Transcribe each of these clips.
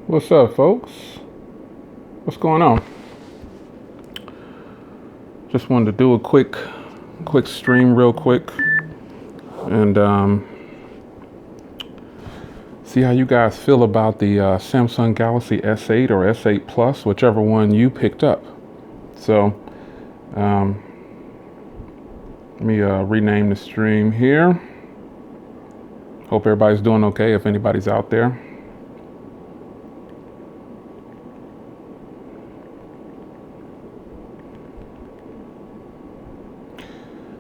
What's up, folks? What's going on? Just wanted to do a quick stream real quick and see how you guys feel about the Samsung Galaxy S8 or S8 Plus, whichever one you picked up. So let me rename the stream here. Hope everybody's doing okay if anybody's out there.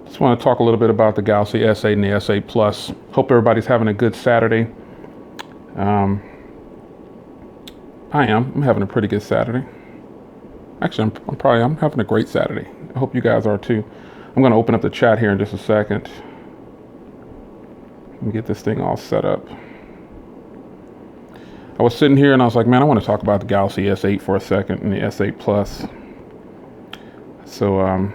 Just want to talk a little bit about the Galaxy S8 and the S8 Plus. Hope everybody's having a good Saturday. I'm having a pretty good Saturday. Actually, I'm having a great Saturday. I hope you guys are too. I'm going to open up the chat here in just a second and get this thing all set up. I was sitting here and I was like, man, I want to talk about the Galaxy S8 for a second and the S8 Plus. So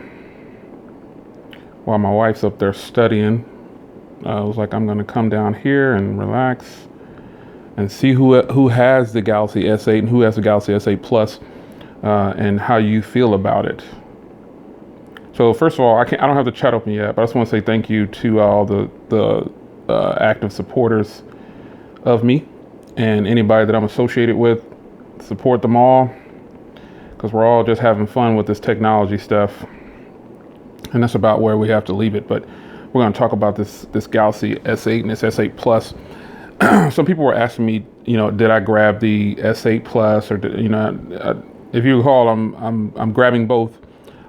while my wife's up there studying, I was like, I'm going to come down here and relax and see who has the Galaxy S8 and who has the Galaxy S8 Plus, and how you feel about it. So first of all, I don't have the chat open yet, but I just want to say thank you to all the active supporters of me and anybody that I'm associated with. Support them all, because we're all just having fun with this technology stuff. And that's about where we have to leave it. But we're going to talk about this Galaxy S8 and this S8 Plus. Some people were asking me, did I grab the S8 Plus, or if you recall, I'm grabbing both.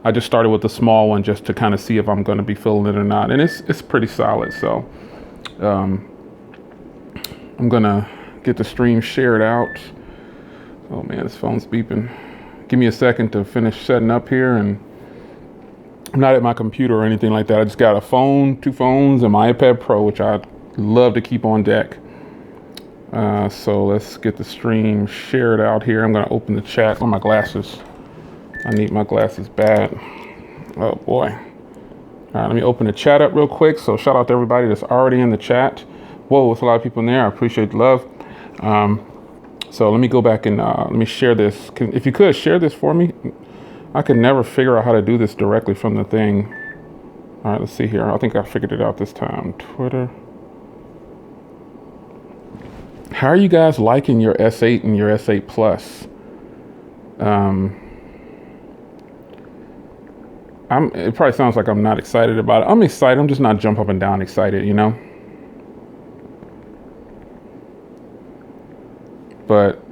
I just started with the small one just to kind of see if I'm going to be feeling it or not, and it's pretty solid. So I'm gonna get the stream shared out. Oh man, this phone's beeping. Give me a second to finish setting up here, and I'm not at my computer or anything like that. I just got a phone, 2 phones, and my iPad Pro, which I love to keep on deck. So let's get the stream shared out here. I'm going to open the chat on my glasses. I need my glasses bad. Oh boy. All right, let me open the chat up real quick. So shout out to everybody that's already in the chat. Whoa, there's a lot of people in there. I appreciate the love. So let me go back and let me share this. If you could share this for me. I could never figure out how to do this directly from the thing. All right, let's see here. I think I figured it out this time. Twitter. How are you guys liking your S8 and your S8 Plus? It probably sounds like I'm not excited about it. I'm excited. I'm just not jump up and down excited, But,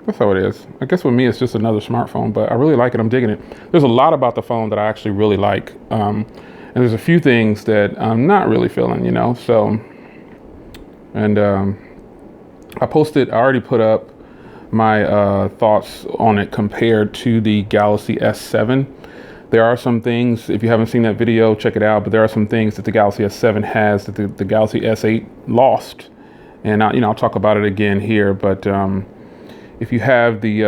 that's how it is. I guess with me, it's just another smartphone, but I really like it. I'm digging it. There's a lot about the phone that I actually really like. And there's a few things that I'm not really feeling, so, and I already put up my thoughts on it compared to the Galaxy S7. There are some things, if you haven't seen that video, check it out, but there are some things that the Galaxy S7 has that the Galaxy S8 lost. And I'll talk about it again here, but if you have the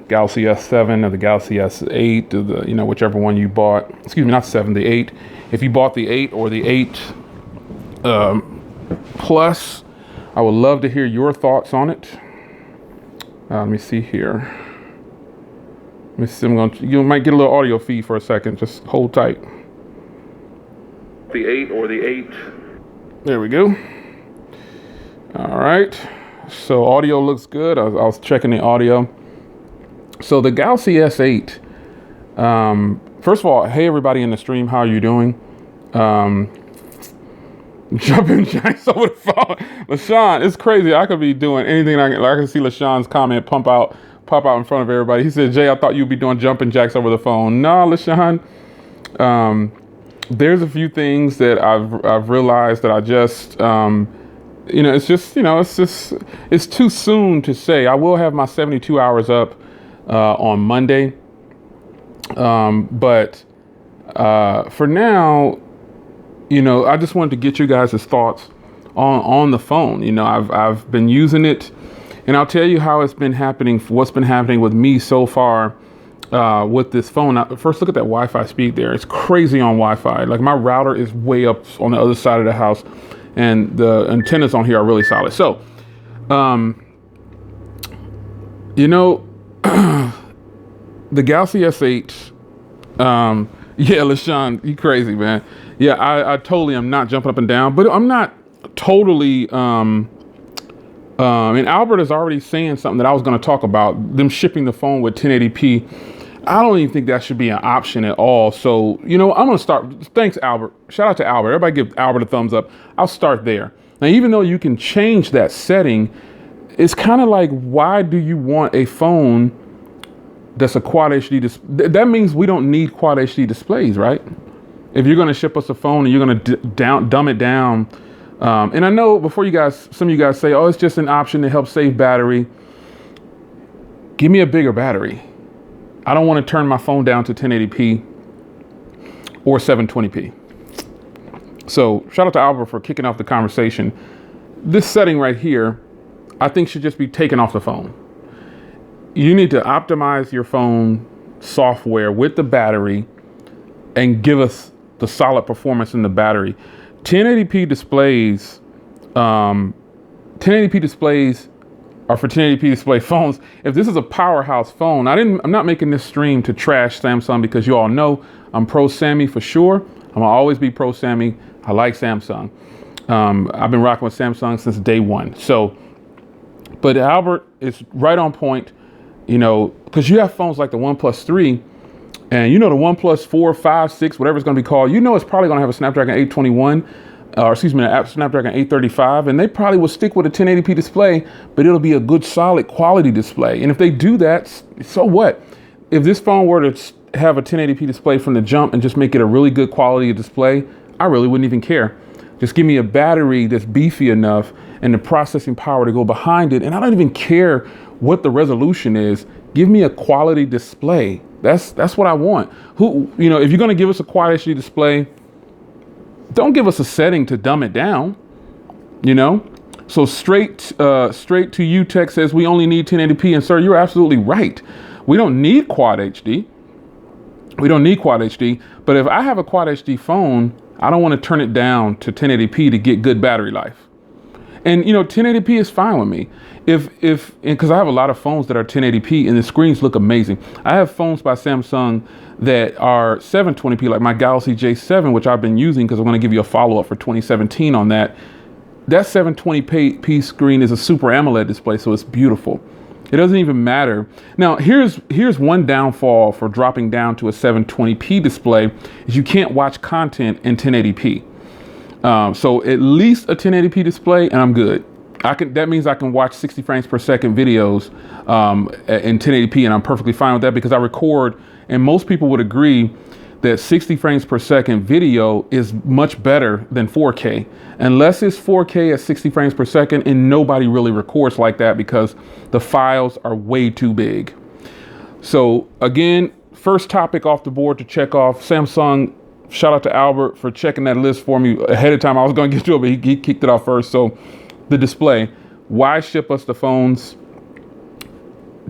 Galaxy S7 or the Galaxy S8, or the, whichever one you bought, excuse me, not 7, the 8. If you bought the 8 or the 8 Plus, I would love to hear your thoughts on it. Let me see here. Let me see, you might get a little audio feed for a second. Just hold tight. The 8 or the 8. There we go. All right. So audio looks good. I was checking the audio. So the Galaxy S8, first of all, hey everybody in the stream, how are you doing? Jumping jacks over the phone. LaShawn, it's crazy. I could be doing anything. I can see LaShawn's comment pop out in front of everybody. He said, Jay, I thought you'd be doing jumping jacks over the phone. No, LaShawn. There's a few things that I've realized that I just, it's too soon to say. I will have my 72 hours up on Monday. But for now, I just wanted to get you guys' thoughts on the phone. I've been using it, and I'll tell you how it's been happening, what's been happening with me so far with this phone. Now, first, look at that Wi-Fi speed there. It's crazy on Wi-Fi. Like, my router is way up on the other side of the house. and the antennas on here are really solid. So, you know, the Galaxy S8, yeah, LaShawn, you crazy, man. Yeah, I totally am not jumping up and down, but I'm not totally, and Albert is already saying something that I was going to talk about, them shipping the phone with 1080p. I don't even think that should be an option at all. So, you know, I'm going to start. Thanks, Albert. Shout out to Albert. Everybody give Albert a thumbs up. I'll start there. Now, even though you can change that setting, it's kind of like, why do you want a phone that's a quad HD display? That means we don't need quad HD displays, right? If you're going to ship us a phone and you're going to dumb it down. And I know before some of you guys say, oh, it's just an option to help save battery. Give me a bigger battery. I don't want to turn my phone down to 1080p or 720p. So shout out to Albert for kicking off the conversation. This setting right here, I think should just be taken off the phone. You need to optimize your phone software with the battery and give us the solid performance in the battery. 1080p displays, 1080p displays are for 1080p display phones. If this is a powerhouse phone, I'm not making this stream to trash Samsung, because you all know I'm pro Sammy for sure. I'm gonna always be pro Sammy. I like Samsung. I've been rocking with Samsung since day one. So, but Albert is right on point, you know, because you have phones like the OnePlus 3, and you know the OnePlus 4, 5, 6, whatever it's going to be called, you know it's probably going to have a Snapdragon 821, or excuse me, a Snapdragon 835, and they probably will stick with a 1080p display, but it'll be a good, solid quality display. And if they do that, so what? If this phone were to have a 1080p display from the jump and just make it a really good quality display, I really wouldn't even care. Just give me a battery that's beefy enough and the processing power to go behind it. And I don't even care what the resolution is. Give me a quality display. That's what I want. You know, if you're going to give us a quad HD display, don't give us a setting to dumb it down, you know? So straight to you, Tech says we only need 1080p. And sir, you're absolutely right. We don't need quad HD. We don't need quad HD. But if I have a quad HD phone, I don't want to turn it down to 1080p to get good battery life. And you know, 1080p is fine with me. Because I have a lot of phones that are 1080p and the screens look amazing. I have phones by Samsung that are 720p, like my Galaxy J7, which I've been using because I'm going to give you a follow-up for 2017 on that. That 720p screen is a Super AMOLED display, so it's beautiful. It doesn't even matter. Now, here's one downfall for dropping down to a 720p display, is you can't watch content in 1080p. So at least a 1080p display and I'm good. That means I can watch 60 frames per second videos in 1080p, and I'm perfectly fine with that because I record, and most people would agree that 60 frames per second video is much better than 4K, unless it's 4K at 60 frames per second, and nobody really records like that because the files are way too big. So again, first topic off the board to check off. Samsung, shout out to Albert for checking that list for me ahead of time. I was going to get to it, but he kicked it off first. So the display, why ship us the phones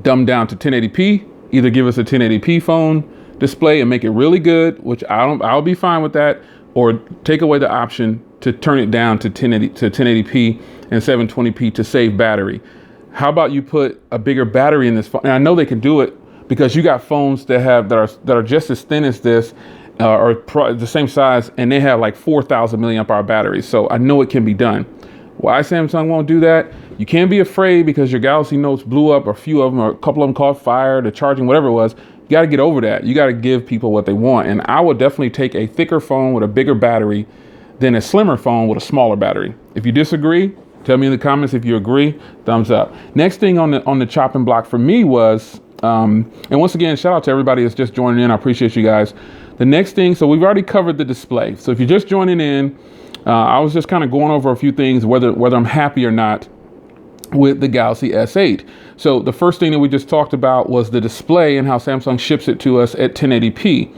dumbed down to 1080p? Either give us a 1080p phone display and make it really good, which I'll be fine with that, or take away the option to turn it down to 1080p and 720p to save battery. How about you put a bigger battery in this phone? And I know they can do it because you got phones that are just as thin as this, or the same size, and they have like 4,000 milliamp hour batteries. So I know it can be done. Why Samsung won't do that? You can't be afraid because your Galaxy Notes blew up, or a few of them, or a couple of them caught fire, the charging, whatever it was. You got to get over that. You got to give people what they want. And I would definitely take a thicker phone with a bigger battery than a slimmer phone with a smaller battery. If you disagree, tell me in the comments. If you agree, thumbs up. Next thing on the chopping block for me was, and once again, shout out to everybody that's just joining in. I appreciate you guys. The next thing, so we've already covered the display. So if you're just joining in, I was just kind of going over a few things, whether I'm happy or not with the Galaxy S8. So the first thing that we just talked about was the display and how Samsung ships it to us at 1080p.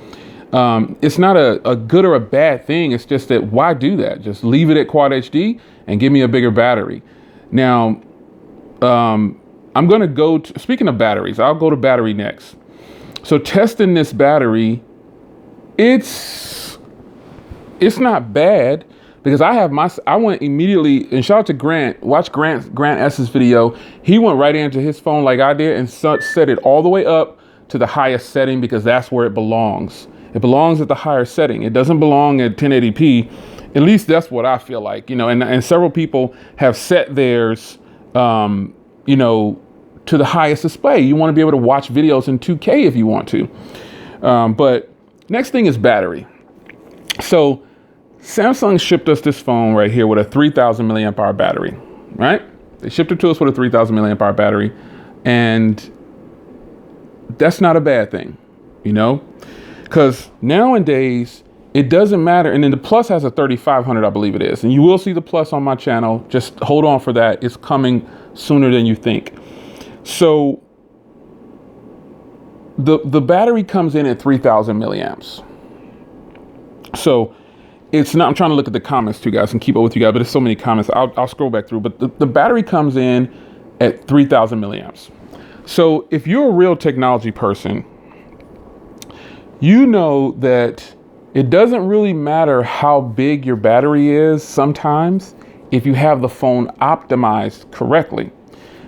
It's not a good or a bad thing. It's just that why do that? Just leave it at Quad HD and give me a bigger battery. Now, I'm going to go to, speaking of batteries, I'll go to battery next. So testing this battery, it's not bad, because I went immediately, and shout out to Grant. Watch Grant S's video. He went right into his phone like I did and set it all the way up to the highest setting, because that's where it belongs. It belongs at the higher setting. It doesn't belong at 1080p. At least that's what I feel like, and several people have set theirs, to the highest display. You want to be able to watch videos in 2K if you want to. But next thing is battery. So Samsung shipped us this phone right here with a 3,000 milliamp hour battery, right? They shipped it to us with a 3,000 milliamp hour battery, and that's not a bad thing, because nowadays it doesn't matter. And then the Plus has a 3,500, I believe it is. And you will see the Plus on my channel. Just hold on for that. It's coming sooner than you think. So the battery comes in at 3,000 milliamps. So it's not, I'm trying to look at the comments too, guys, and keep up with you guys, but there's so many comments. I'll scroll back through, but the battery comes in at 3,000 milliamps. So if you're a real technology person, you know that it doesn't really matter how big your battery is sometimes if you have the phone optimized correctly.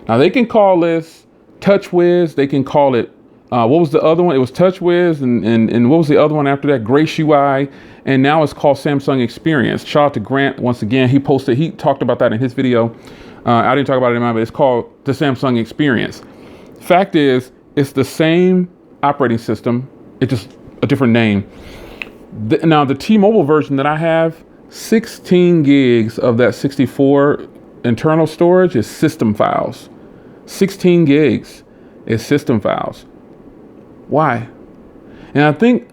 Now they can call this TouchWiz, they can call it, what was the other one? It was TouchWiz, and what was the other one after that? Grace UI, and now it's called Samsung Experience. Shout out to Grant once again. He talked about that in his video. I didn't talk about it in mine, but it's called the Samsung Experience. Fact is, it's the same operating system, it's just a different name. Now the T-Mobile version that I have, 16 gigs of that 64 internal storage is system files. 16 gigs is system files. Why? And I think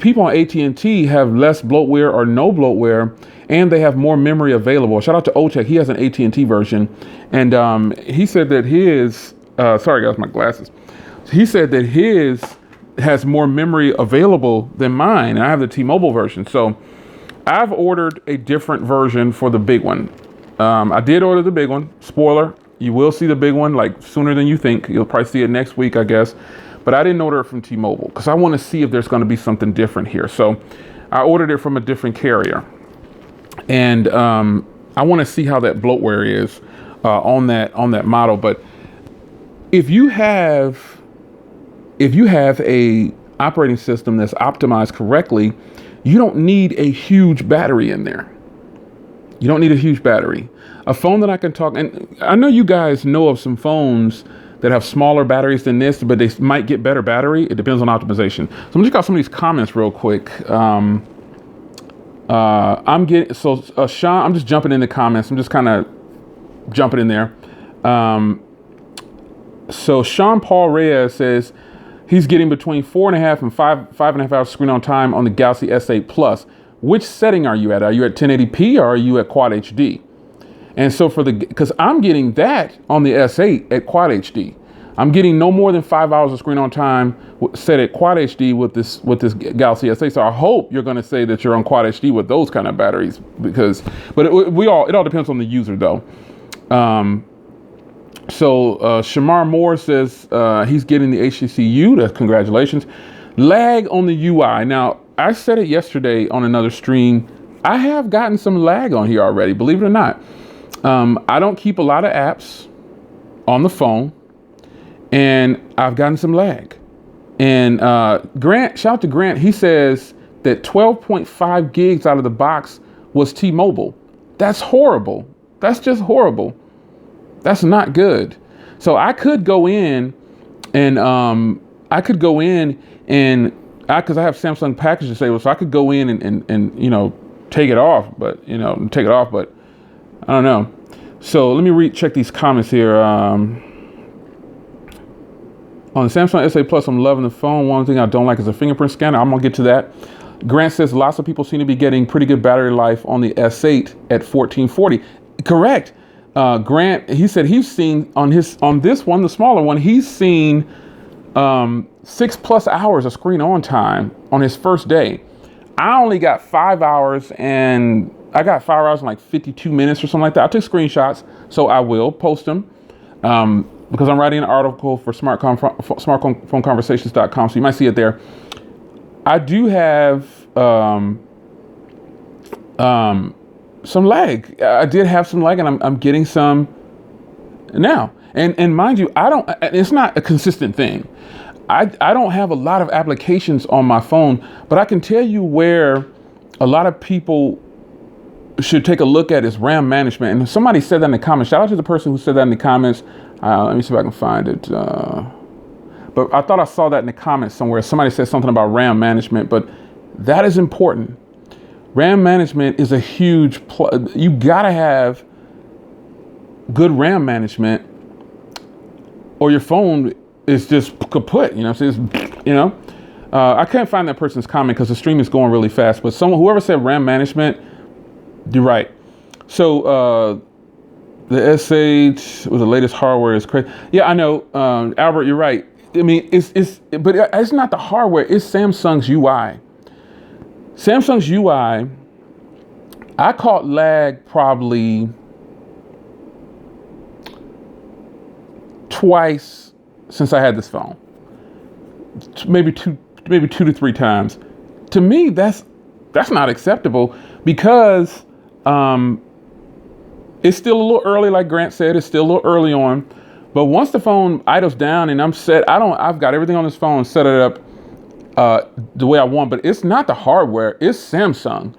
people on AT&T have less bloatware or no bloatware, and they have more memory available. Shout out to Ochek. He has an AT&T version, and he said that his, sorry guys, my glasses. He said that his has more memory available than mine, and I have the T-Mobile version. So I've ordered a different version for the big one. I did order the big one. Spoiler, you will see the big one like sooner than you think. You'll probably see it next week, I guess. But I didn't order it from T-Mobile because I want to see if there's going to be something different here. So I ordered it from a different carrier, and I want to see how that bloatware is on that model. But if you have a operating system that's optimized correctly, you don't need a huge battery in there. You don't need a huge battery. A phone that I can talk, and I know you guys know of some phones that have smaller batteries than this, but they might get better battery. It depends on optimization. So I'm gonna check out some of these comments real quick. Sean, I'm just jumping in the comments. I'm just kind of jumping in there. So Sean Paul Reyes says he's getting between 4.5 and 5.5 hours screen on time on the Galaxy S8 Plus. Which setting are you at? Are you at 1080p or are you at Quad HD? And so because I'm getting that on the S8 at Quad HD. I'm getting no more than 5 hours of screen on time set at Quad HD with this Galaxy S8. So I hope you're going to say that you're on Quad HD with those kind of batteries, but it all depends on the user though. So Shamar Moore says he's getting the HTC-U. That's congratulations. Lag on the UI. Now I said it yesterday on another stream. I have gotten some lag on here already, believe it or not. I don't keep a lot of apps on the phone, and I've gotten some lag. And Grant, shout out to Grant, he says that 12.5 gigs out of the box was T-Mobile. That's horrible. That's just horrible. That's not good. So I could go in and because I have Samsung package disabled, so I could go in and take it off, but I don't know. So let me check these comments here. On the Samsung S8 Plus, I'm loving the phone. One thing I don't like is a fingerprint scanner. I'm gonna get to that. Grant says lots of people seem to be getting pretty good battery life on the S8 at 1440. Correct. Grant, he said he's seen on this one, the smaller one, he's seen 6+ hours of screen on time on his first day. I only got 5 hours, and I got 5 hours in like 52 minutes or something like that. I took screenshots, so I will post them because I'm writing an article for smartphoneconversations.com, so you might see it there. I do have some lag. I did have some lag, and I'm getting some now. And mind you, it's not a consistent thing. I don't have a lot of applications on my phone, but I can tell you where a lot of people should take a look at is RAM management. And somebody said that in the comments. Shout out to the person who said that in the comments. Let me see if I can find it. But I thought I saw that in the comments somewhere. Somebody said something about RAM management, but that is important. RAM management is a huge you gotta have good RAM management or your phone is just kaput, you know, I can't find that person's comment because the stream is going really fast, but whoever said RAM management, you're right. So, the S8 with the latest hardware is crazy. Yeah, I know, Albert, you're right. I mean, but it's not the hardware, it's Samsung's UI. Samsung's UI, I caught lag probably twice since I had this phone. Maybe two to three times. To me, that's not acceptable because it's still a little early, like Grant said, it's still a little early on. But once the phone idles down and I'm set, I've got everything on this phone set it up the way I want, but it's not the hardware, it's Samsung.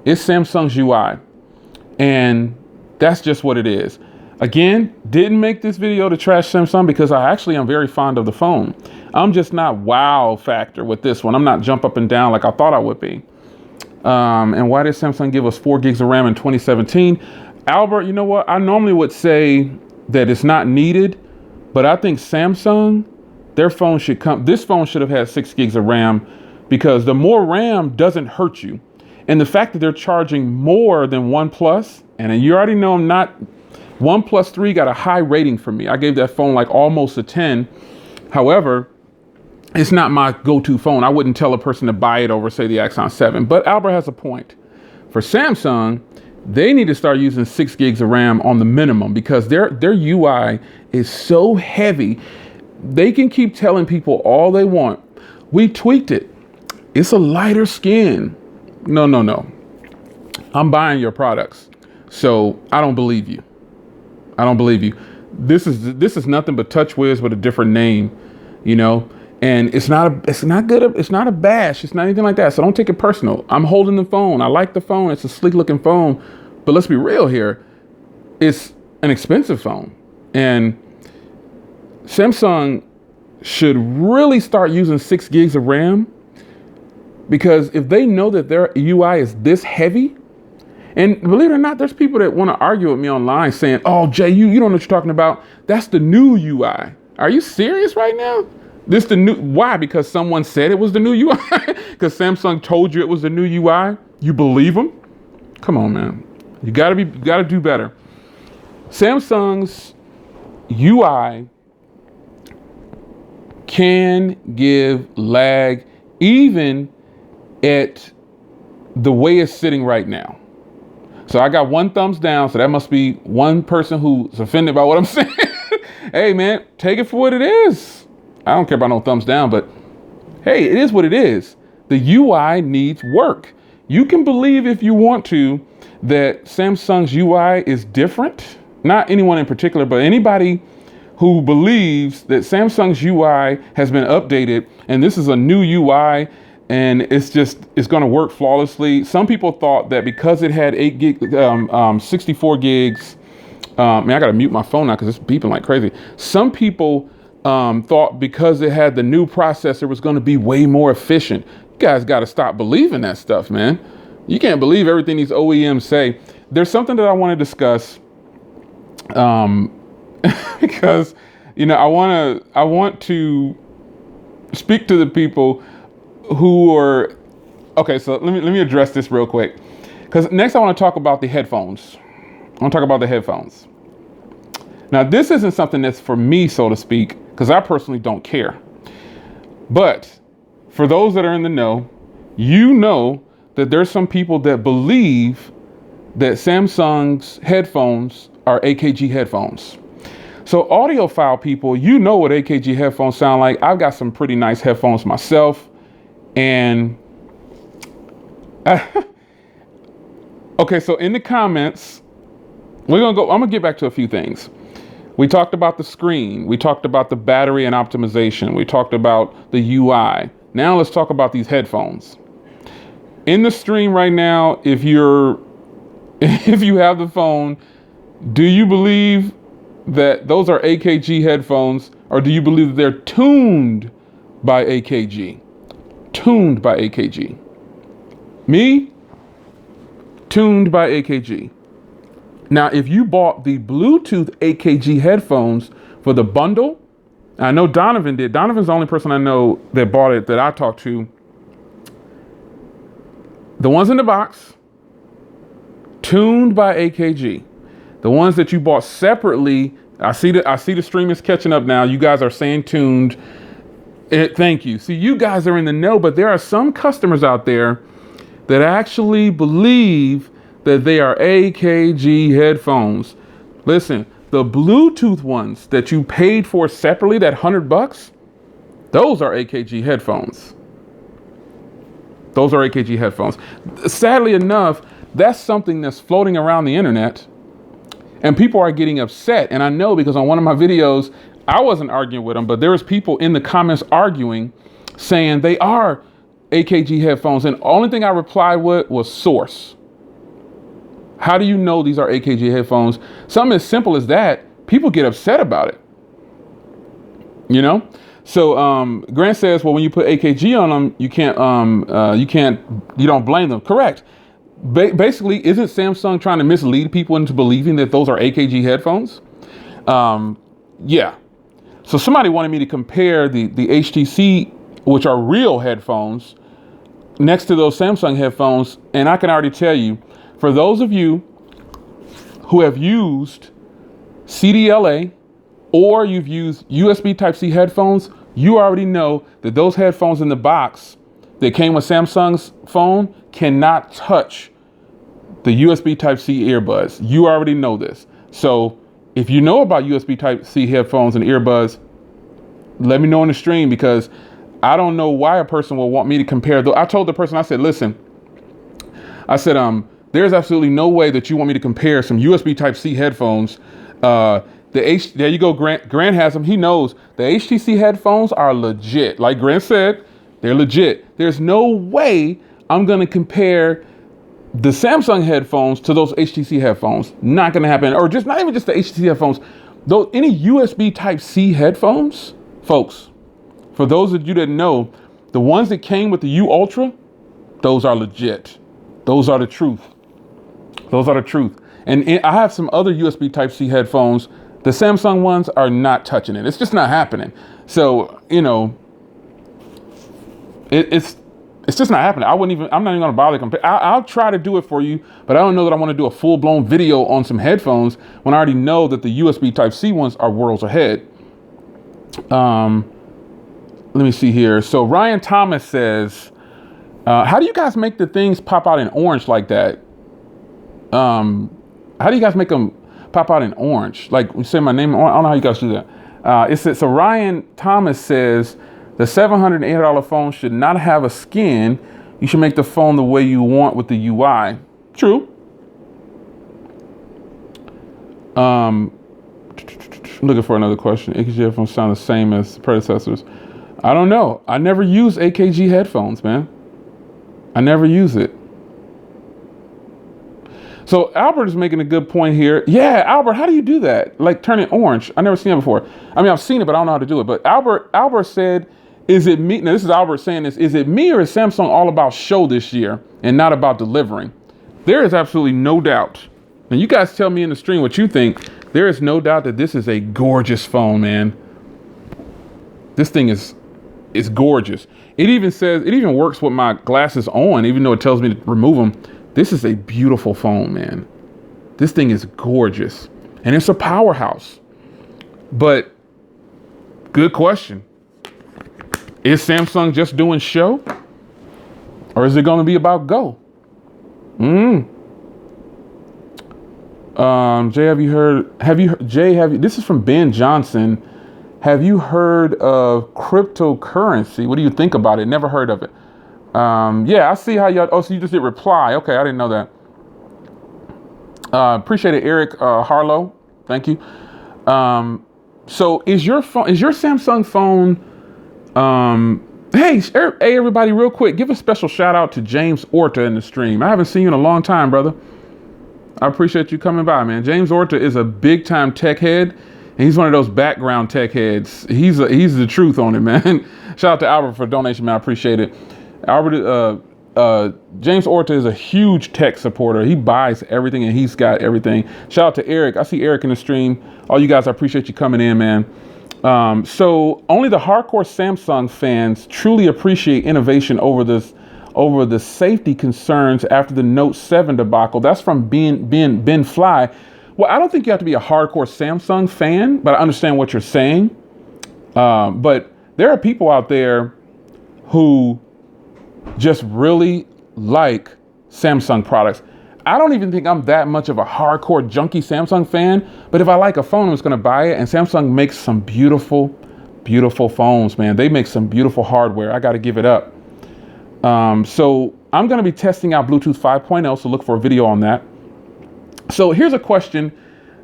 It's Samsung's UI. And that's just what it is. Again, didn't make this video to trash Samsung because I actually am very fond of the phone. I'm just not wow factor with this one. I'm not jump up and down like I thought I would be. And why did Samsung give us 4 gigs of RAM in 2017? Albert, you know what? I normally would say that it's not needed, but I think Samsung, this phone should have had 6 gigs of RAM because the more RAM doesn't hurt you. And the fact that they're charging more than OnePlus, and you already know OnePlus 3 got a high rating for me. I gave that phone like almost a 10. However, it's not my go-to phone. I wouldn't tell a person to buy it over, say, the Axon 7. But Albert has a point. For Samsung, they need to start using 6 gigs of RAM on the minimum because their UI is so heavy. They can keep telling people all they want. We tweaked it. It's a lighter skin. No. I'm buying your products. So I don't believe you. This is nothing but TouchWiz with a different name, you know, and it's not a bash. It's not anything like that. So don't take it personal. I'm holding the phone. I like the phone. It's a sleek looking phone, but let's be real here. It's an expensive phone, and Samsung should really start using 6 gigs of RAM because if they know that their UI is this heavy. And believe it or not, there's people that want to argue with me online saying, oh, Jay, you don't know what you're talking about. That's the new UI. Are you serious right now? Why? Because someone said it was the new UI? Because Samsung told you it was the new UI? You believe them? Come on, man. You gotta do better. Samsung's UI can give lag even at the way it's sitting right now. So I got 1 thumbs down. So that must be one person who's offended by what I'm saying. Hey, man, take it for what it is. I don't care about no thumbs down, but hey, it is what it is. The UI needs work. You can believe if you want to that Samsung's UI is different. Not anyone in particular, but anybody who believes that Samsung's UI has been updated and this is a new UI and it's going to work flawlessly. Some people thought that because it had 64 gigs, man, I got to mute my phone now because it's beeping like crazy. Some people thought because it had the new processor, it was going to be way more efficient. You guys got to stop believing that stuff, man. You can't believe everything these OEMs say. There's something that I want to discuss because, you know, I want to speak to the people who are, okay, so let me address this real quick. Because next I want to talk about the headphones. Now, this isn't something that's for me, so to speak, because I personally don't care. But for those that are in the know, you know that there's some people that believe that Samsung's headphones are AKG headphones. So audiophile people, you know what AKG headphones sound like. I've got some pretty nice headphones myself. And Okay, so in the comments, I'm gonna get back to a few things. We talked about the screen. We talked about the battery and optimization. We talked about the UI. Now let's talk about these headphones. In the stream right now, if you have the phone, do you believe that those are AKG headphones, or do you believe that they're tuned by AKG? Tuned by AKG. Me? Tuned by AKG. Now, if you bought the Bluetooth AKG headphones for the bundle, I know Donovan did. Donovan's the only person I know that bought it that I talked to. The ones in the box, tuned by AKG. The ones that you bought separately, I see the stream is catching up now. You guys are saying tuned. Thank you. See, you guys are in the know, but there are some customers out there that actually believe that they are AKG headphones. Listen, the Bluetooth ones that you paid for separately, that $100, those are AKG headphones. Those are AKG headphones. Sadly enough, that's something that's floating around the internet, and people are getting upset. And I know because on one of my videos, I wasn't arguing with them, but there was people in the comments arguing, saying they are AKG headphones. And the only thing I replied with was source. How do you know these are AKG headphones? Something as simple as that, people get upset about it. You know? So Grant says, well, when you put AKG on them, you don't blame them. Correct. Basically, isn't Samsung trying to mislead people into believing that those are AKG headphones? Yeah. So somebody wanted me to compare the HTC, which are real headphones, next to those Samsung headphones. And I can already tell you, for those of you who have used CDLA or you've used USB Type-C headphones, you already know that those headphones in the box that came with Samsung's phone cannot touch the USB Type-C earbuds. You already know this. So if you know about USB Type-C headphones and earbuds, let me know in the stream, because I don't know why a person will want me to compare. I told the person, I said, listen, there's absolutely no way that you want me to compare some USB Type-C headphones. There you go, Grant has them. He knows the HTC headphones are legit. Like Grant said, they're legit. There's no way I'm going to compare the Samsung headphones to those HTC headphones. Not going to happen. Or just not even just the HTC headphones. Though any USB Type-C headphones, folks, for those of you that know, the ones that came with the U Ultra, those are legit. Those are the truth. Those are the truth. And I have some other USB Type-C headphones. The Samsung ones are not touching it. It's just not happening. So, you know, it's just not happening. I'm not even going to bother comparing. I'll try to do it for you, but I don't know that I want to do a full-blown video on some headphones when I already know that the USB Type-C ones are worlds ahead. Let me see here. So Ryan Thomas says, how do you guys make the things pop out in orange like that? How do you guys make them pop out in orange? Like, you say my name, I don't know how you guys do that. So Ryan Thomas says, the $780 phone should not have a skin. You should make the phone the way you want with the UI. True. Looking for another question. AKG headphones sound the same as predecessors. I don't know. I never use AKG headphones, man. I never use it. So Albert is making a good point here. Yeah, Albert, how do you do that? Like turn it orange. I've never seen it before. I mean, I've seen it, but I don't know how to do it. But Albert said, is it me? Now, this is Albert saying this. Is it me or is Samsung all about show this year and not about delivering? There is absolutely no doubt. And you guys tell me in the stream what you think. There is no doubt that this is a gorgeous phone, man. This thing is gorgeous. It even works with my glasses on, even though it tells me to remove them. This is a beautiful phone, man. This thing is gorgeous. And it's a powerhouse. But good question. Is Samsung just doing show? Or is it going to be about go? Jay, this is from Ben Johnson. Have you heard of cryptocurrency? What do you think about it? Never heard of it. Yeah, I see how y'all, so you just did reply. Okay, I didn't know that. Appreciate it, Eric Harlow. Thank you. So is your Samsung phone? Hey, everybody, real quick, give a special shout out to James Orta in the stream. I haven't seen you in a long time, brother. I appreciate you coming by, man. James Orta is a big time tech head, and he's one of those background tech heads. He's the truth on it, man. Shout out to Albert for the donation, man. I appreciate it. Albert, James Orta is a huge tech supporter. He buys everything and he's got everything. Shout out to Eric. I see Eric in the stream. All you guys, I appreciate you coming in, man. So only the hardcore Samsung fans truly appreciate innovation over the safety concerns after the Note 7 debacle. That's from Ben Fly. Well, I don't think you have to be a hardcore Samsung fan, but I understand what you're saying. But there are people out there who just really like Samsung products. I don't even think I'm that much of a hardcore junkie Samsung fan, but if I like a phone, I'm just going to buy it. And Samsung makes some beautiful, beautiful phones, man. They make some beautiful hardware. I got to give it up. So I'm going to be testing out Bluetooth 5.0, so look for a video on that. So here's a question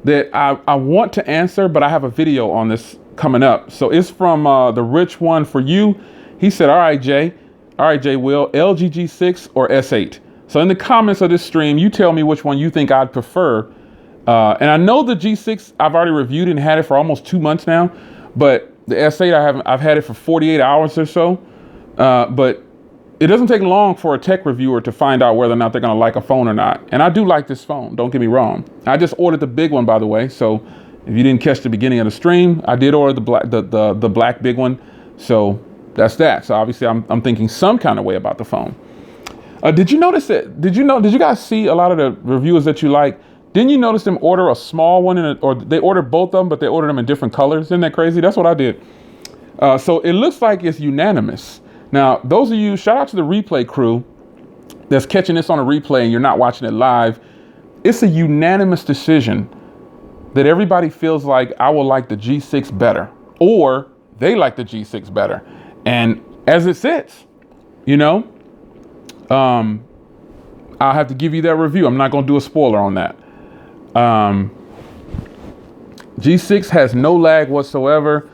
that I want to answer, but I have a video on this coming up. So it's from the rich one for you. He said, all right, Jay, Will, LG G6 or S8? So in the comments of this stream, you tell me which one you think I'd prefer. And I know the G6 I've already reviewed and had it for almost 2 months now, but the S8 I've had it for 48 hours or so. But it doesn't take long for a tech reviewer to find out whether or not they're going to like a phone or not. And I do like this phone. Don't get me wrong. I just ordered the big one, by the way. So if you didn't catch the beginning of the stream, I did order the black big one. So that's that. So obviously I'm thinking some kind of way about the phone. Did you notice that? Did you guys see a lot of the reviewers that you like? Didn't you notice them order a small one or they ordered both of them, but they ordered them in different colors? Isn't that crazy? That's what I did. So it looks like it's unanimous. Now, those of you, shout out to the replay crew that's catching this on a replay and you're not watching it live. It's a unanimous decision that everybody feels like I will like the G6 better, or they like the G6 better. And as it sits, I'll have to give you that review. I'm not going to do a spoiler on that. G6 has no lag whatsoever.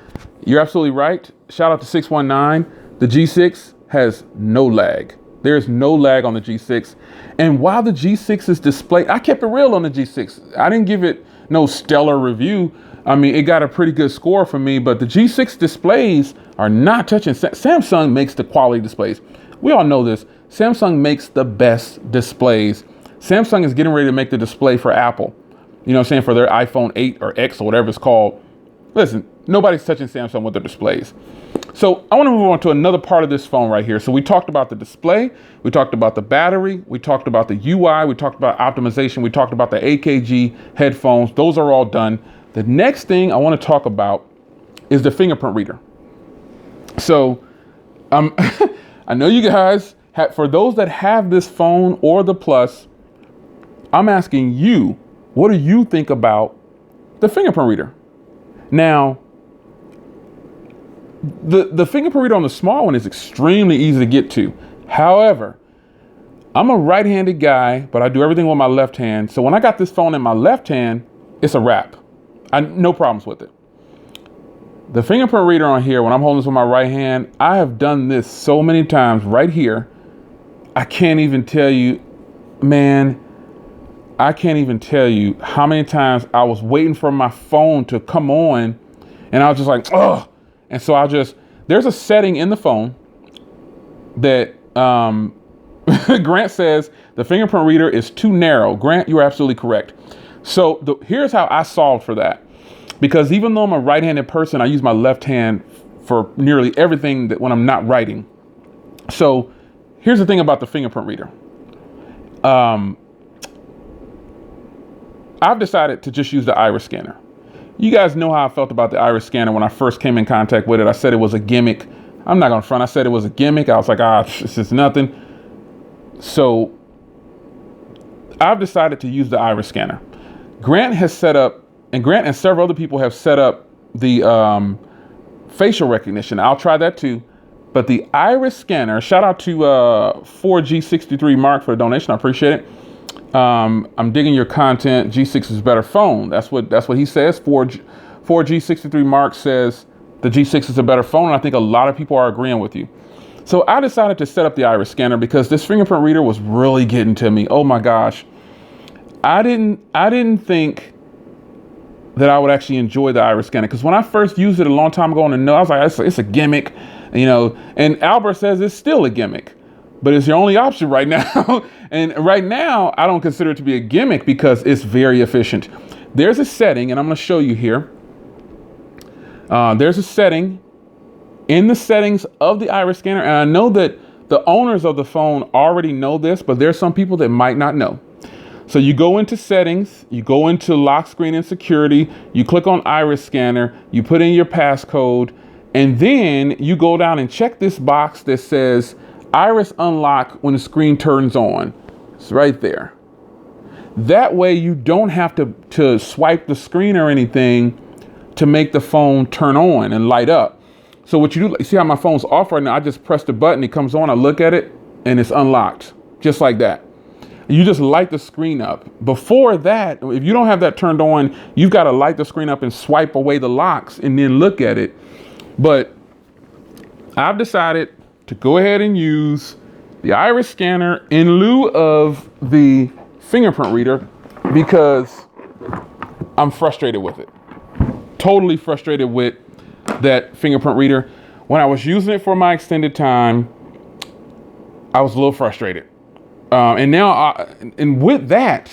You're absolutely right. Shout out to 619. The G6 has no lag. There's no lag on the G6. And while the G6's display, I kept it real on the G6. I didn't give it no stellar review. I mean, it got a pretty good score from me, but the G6 displays are not touching. Samsung makes the quality displays. We all know this. Samsung makes the best displays. Samsung is getting ready to make the display for Apple. You know what I'm saying? For their iPhone 8 or X or whatever it's called. Listen, nobody's touching Samsung with their displays. So I want to move on to another part of this phone right here. So we talked about the display. We talked about the battery. We talked about the UI. We talked about optimization. We talked about the AKG headphones. Those are all done. The next thing I want to talk about is the fingerprint reader. So I know you guys, for those that have this phone or the Plus, I'm asking you, what do you think about the fingerprint reader? Now, the fingerprint reader on the small one is extremely easy to get to. However, I'm a right-handed guy, but I do everything with my left hand. So when I got this phone in my left hand, it's a wrap. No problems with it. The fingerprint reader on here, when I'm holding this with my right hand, I have done this so many times right here. I can't even tell you, man, I can't even tell you how many times I was waiting for my phone to come on and I was just like, oh. And so there's a setting in the phone that Grant says the fingerprint reader is too narrow. Grant, you are absolutely correct. So here's how I solved for that. Because even though I'm a right-handed person, I use my left hand for nearly everything that when I'm not writing. So here's the thing about the fingerprint reader. I've decided to just use the iris scanner. You guys know how I felt about the iris scanner when I first came in contact with it. I said it was a gimmick. I'm not going to front. I said it was a gimmick. I was like, it's just nothing. So I've decided to use the iris scanner. Grant has set up, and Grant and several other people have set up the facial recognition. I'll try that too. But the iris scanner, shout out to 4G63 Mark for the donation. I appreciate it. I'm digging your content. G6 is a better phone. That's what he says. 4G63 Mark says the G6 is a better phone. And I think a lot of people are agreeing with you. So I decided to set up the iris scanner because this fingerprint reader was really getting to me. Oh my gosh. I didn't think that I would actually enjoy the iris scanner, because when I first used it a long time ago on the note, I was like, it's a gimmick, you know, and Albert says it's still a gimmick, but it's your only option right now. And right now, I don't consider it to be a gimmick because it's very efficient. There's a setting, and I'm going to show you here. There's a setting in the settings of the iris scanner. And I know that the owners of the phone already know this, but there's some people that might not know. So you go into settings, you go into lock screen and security, you click on iris scanner, you put in your passcode, and then you go down and check this box that says iris unlock when the screen turns on. It's right there. That way you don't have to swipe the screen or anything to make the phone turn on and light up. So what you do, see how my phone's off right now? I just press the button, it comes on, I look at it, and it's unlocked, just like that. You just light the screen up. Before that, if you don't have that turned on, you've got to light the screen up and swipe away the locks and then look at it. But I've decided to go ahead and use the iris scanner in lieu of the fingerprint reader because I'm frustrated with it. Totally frustrated with that fingerprint reader. When I was using it for my extended time, I was a little frustrated. And now, and with that,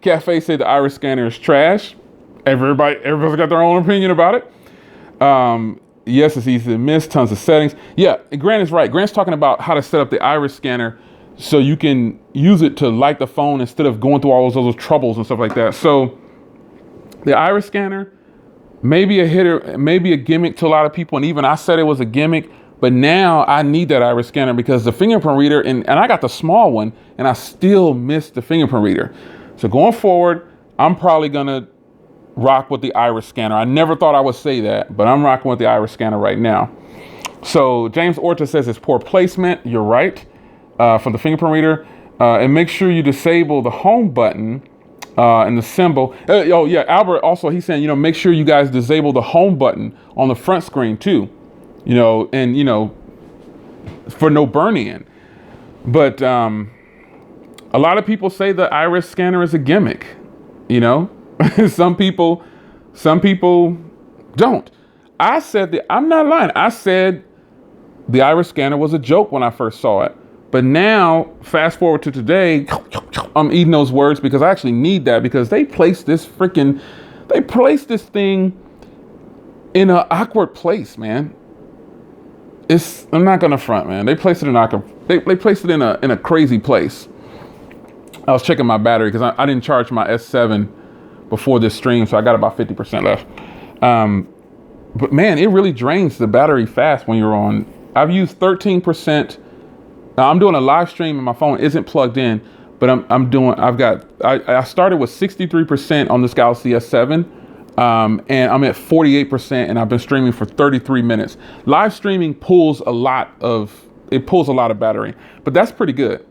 Cafe said the iris scanner is trash. Everybody's got their own opinion about it. Yes, it's easy to miss, tons of settings. Yeah, Grant is right. Grant's talking about how to set up the iris scanner so you can use it to light the phone instead of going through all those troubles and stuff like that. So the iris scanner, maybe a hitter, maybe a gimmick to a lot of people. And even I said it was a gimmick. But now I need that iris scanner because the fingerprint reader, and I got the small one, and I still miss the fingerprint reader. So going forward, I'm probably going to rock with the iris scanner. I never thought I would say that, but I'm rocking with the iris scanner right now. So James Orta says it's poor placement. You're right, for the fingerprint reader. And make sure you disable the home button and the symbol. Oh, yeah, Albert also, he's saying, make sure you guys disable the home button on the front screen too. And for no burn-in. But a lot of people say the iris scanner is a gimmick, some people don't. I'm not lying. I said the iris scanner was a joke when I first saw it. But now, fast forward to today, I'm eating those words because I actually need that, because they placed this thing in an awkward place, man. I'm not gonna front, man. They placed it in a crazy place. I was checking my battery because I didn't charge my S7 before this stream, so I got about 50% left. But man, it really drains the battery fast when you're on. I've used 13%. Now I'm doing a live stream and my phone isn't plugged in, but I started with 63% on this Galaxy S7. And I'm at 48%, and I've been streaming for 33 minutes. Live streaming pulls a lot of battery, but that's pretty good.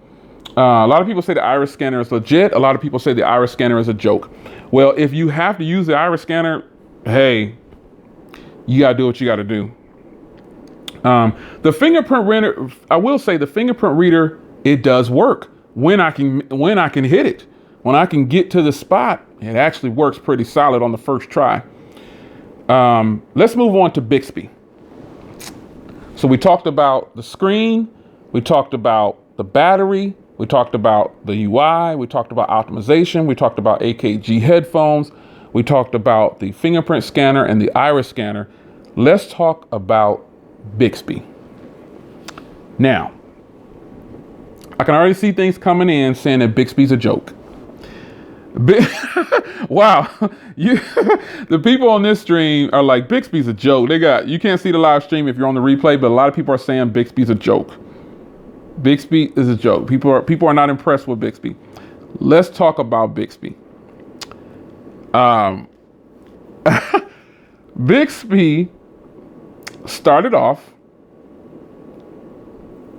A lot of people say the iris scanner is legit. A lot of people say the iris scanner is a joke. Well, if you have to use the iris scanner, hey, you gotta do what you gotta do. The fingerprint reader, I will say the fingerprint reader, it does work when I can hit it. When I can get to the spot, it actually works pretty solid on the first try. Let's move on to Bixby. So we talked about the screen, we talked about the battery, we talked about the UI, we talked about optimization, we talked about AKG headphones, we talked about the fingerprint scanner and the iris scanner. Let's talk about Bixby. Now, I can already see things coming in saying that Bixby's a joke. Wow, the people on this stream are like, Bixby's a joke. You can't see the live stream if you're on the replay, but a lot of people are saying Bixby's a joke. Bixby is a joke. People are not impressed with Bixby. Let's talk about Bixby. Bixby started off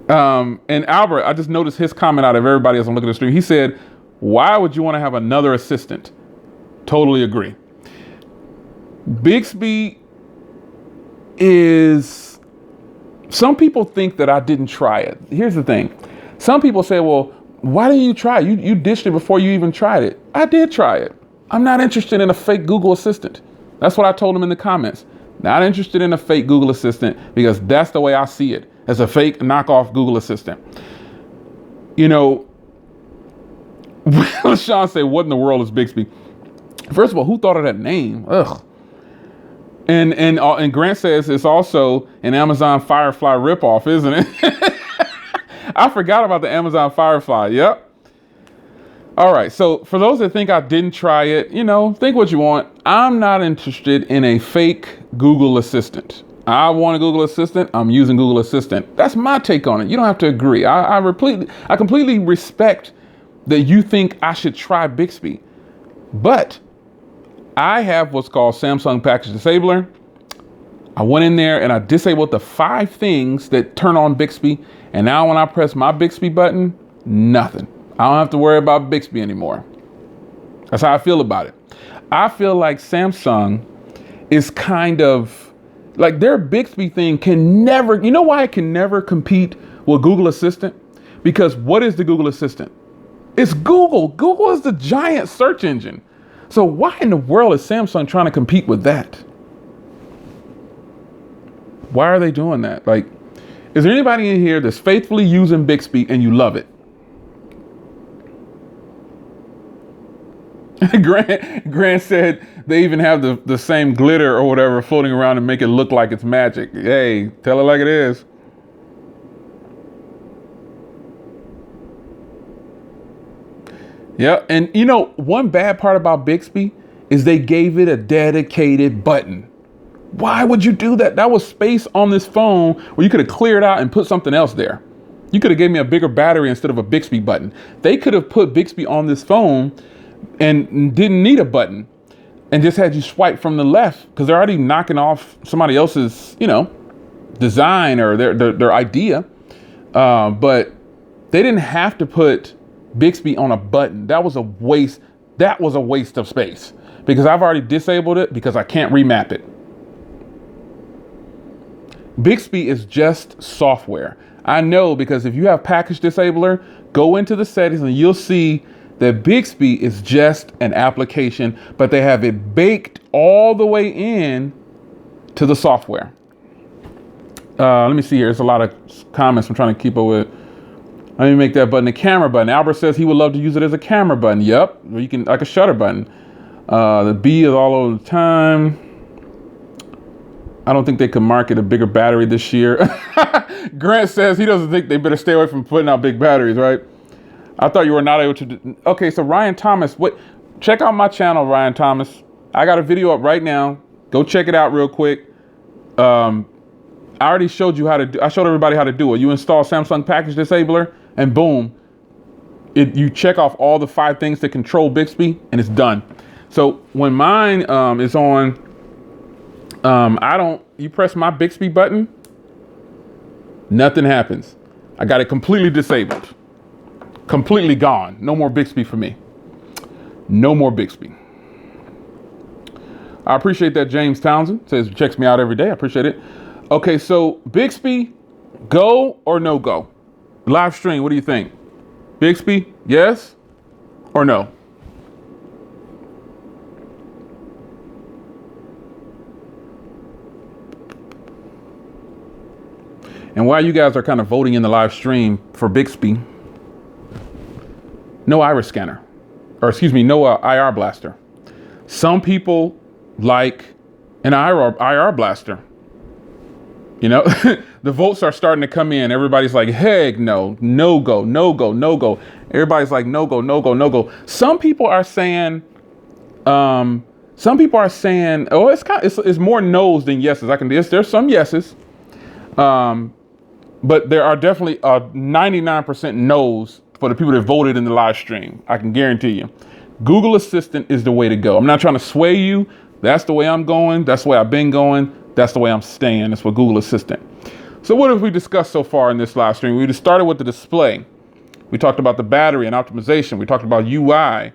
And Albert, I just noticed his comment out of everybody else I'm looking at the stream. He said, why would you want to have another assistant? Totally agree. Bixby is, some people think that I didn't try it. Here's the thing. Some people say, well, why didn't you try it? You ditched it before you even tried it. I did try it. I'm not interested in a fake Google Assistant. That's what I told him in the comments. Not interested in a fake Google Assistant because that's the way I see it, as a fake knockoff Google Assistant. You know, LaShawn said, what in the world is Bixby? First of all, who thought of that name? Ugh. And Grant says it's also an Amazon Firefly ripoff, isn't it? I forgot about the Amazon Firefly. Yep. All right. So for those that think I didn't try it, you know, think what you want. I'm not interested in a fake Google Assistant. I want a Google Assistant. I'm using Google Assistant. That's my take on it. You don't have to agree. I completely respect that you think I should try Bixby, but I have what's called Samsung Package Disabler. I went in there and I disabled the 5 things that turn on Bixby. And now when I press my Bixby button, nothing. I don't have to worry about Bixby anymore. That's how I feel about it. I feel like Samsung is kind of like their Bixby thing can never, you know why it can never compete with Google Assistant? Because what is the Google Assistant? It's Google. Google is the giant search engine. So why in the world is Samsung trying to compete with that? Why are they doing that? Like, is there anybody in here that's faithfully using Bixby and you love it? Grant said they even have the same glitter or whatever floating around and make it look like it's magic. Hey, tell it like it is. Yeah, and you know, one bad part about Bixby is they gave it a dedicated button. Why would you do that? That was space on this phone where you could have cleared out and put something else there. You could have gave me a bigger battery instead of a Bixby button. They could have put Bixby on this phone and didn't need a button and just had you swipe from the left because they're already knocking off somebody else's, you know, design or their idea. But they didn't have to put Bixby on a button. That was a waste. That was a waste of space because I've already disabled it because I can't remap it. Bixby is just software. I know because if you have package disabler, go into the settings and you'll see that Bixby is just an application, but they have it baked all the way in to the software. Let me see here. There's a lot of comments I'm trying to keep up with. Let me make that button a camera button. Albert says he would love to use it as a camera button. Yep, you can like a shutter button. The B is all over the time. I don't think they could market a bigger battery this year. Grant says he doesn't think they better stay away from putting out big batteries, right? I thought you were not able to do. Okay, so Ryan Thomas, check out my channel, Ryan Thomas. I got a video up right now. Go check it out real quick. I already showed you how to do, I showed everybody how to do it. You install Samsung Package Disabler and boom, you check off all the 5 things to control Bixby and it's done. So when mine is on, you press my Bixby button, nothing happens. I got it completely disabled, completely gone. No more Bixby for me. No more Bixby. I appreciate that. James Townsend says checks me out every day. I appreciate it. Okay, so Bixby, go or no go? Live stream, what do you think? Bixby, yes or no? And while you guys are kind of voting in the live stream for Bixby, no iris scanner, or excuse me, no IR blaster. Some people like an IR blaster. You know, the votes are starting to come in. Everybody's like, heck no, no go, no go, no go. Everybody's like, no go, no go, no go. Some people are saying, oh, it's more no's than yeses. There's some yeses. But there are definitely 99% no's for the people that voted in the live stream. I can guarantee you. Google Assistant is the way to go. I'm not trying to sway you. That's the way I'm going. That's the way I've been going. That's the way I'm staying. That's what Google Assistant. So what have we discussed so far in this live stream? We just started with the display. We talked about the battery and optimization. We talked about UI.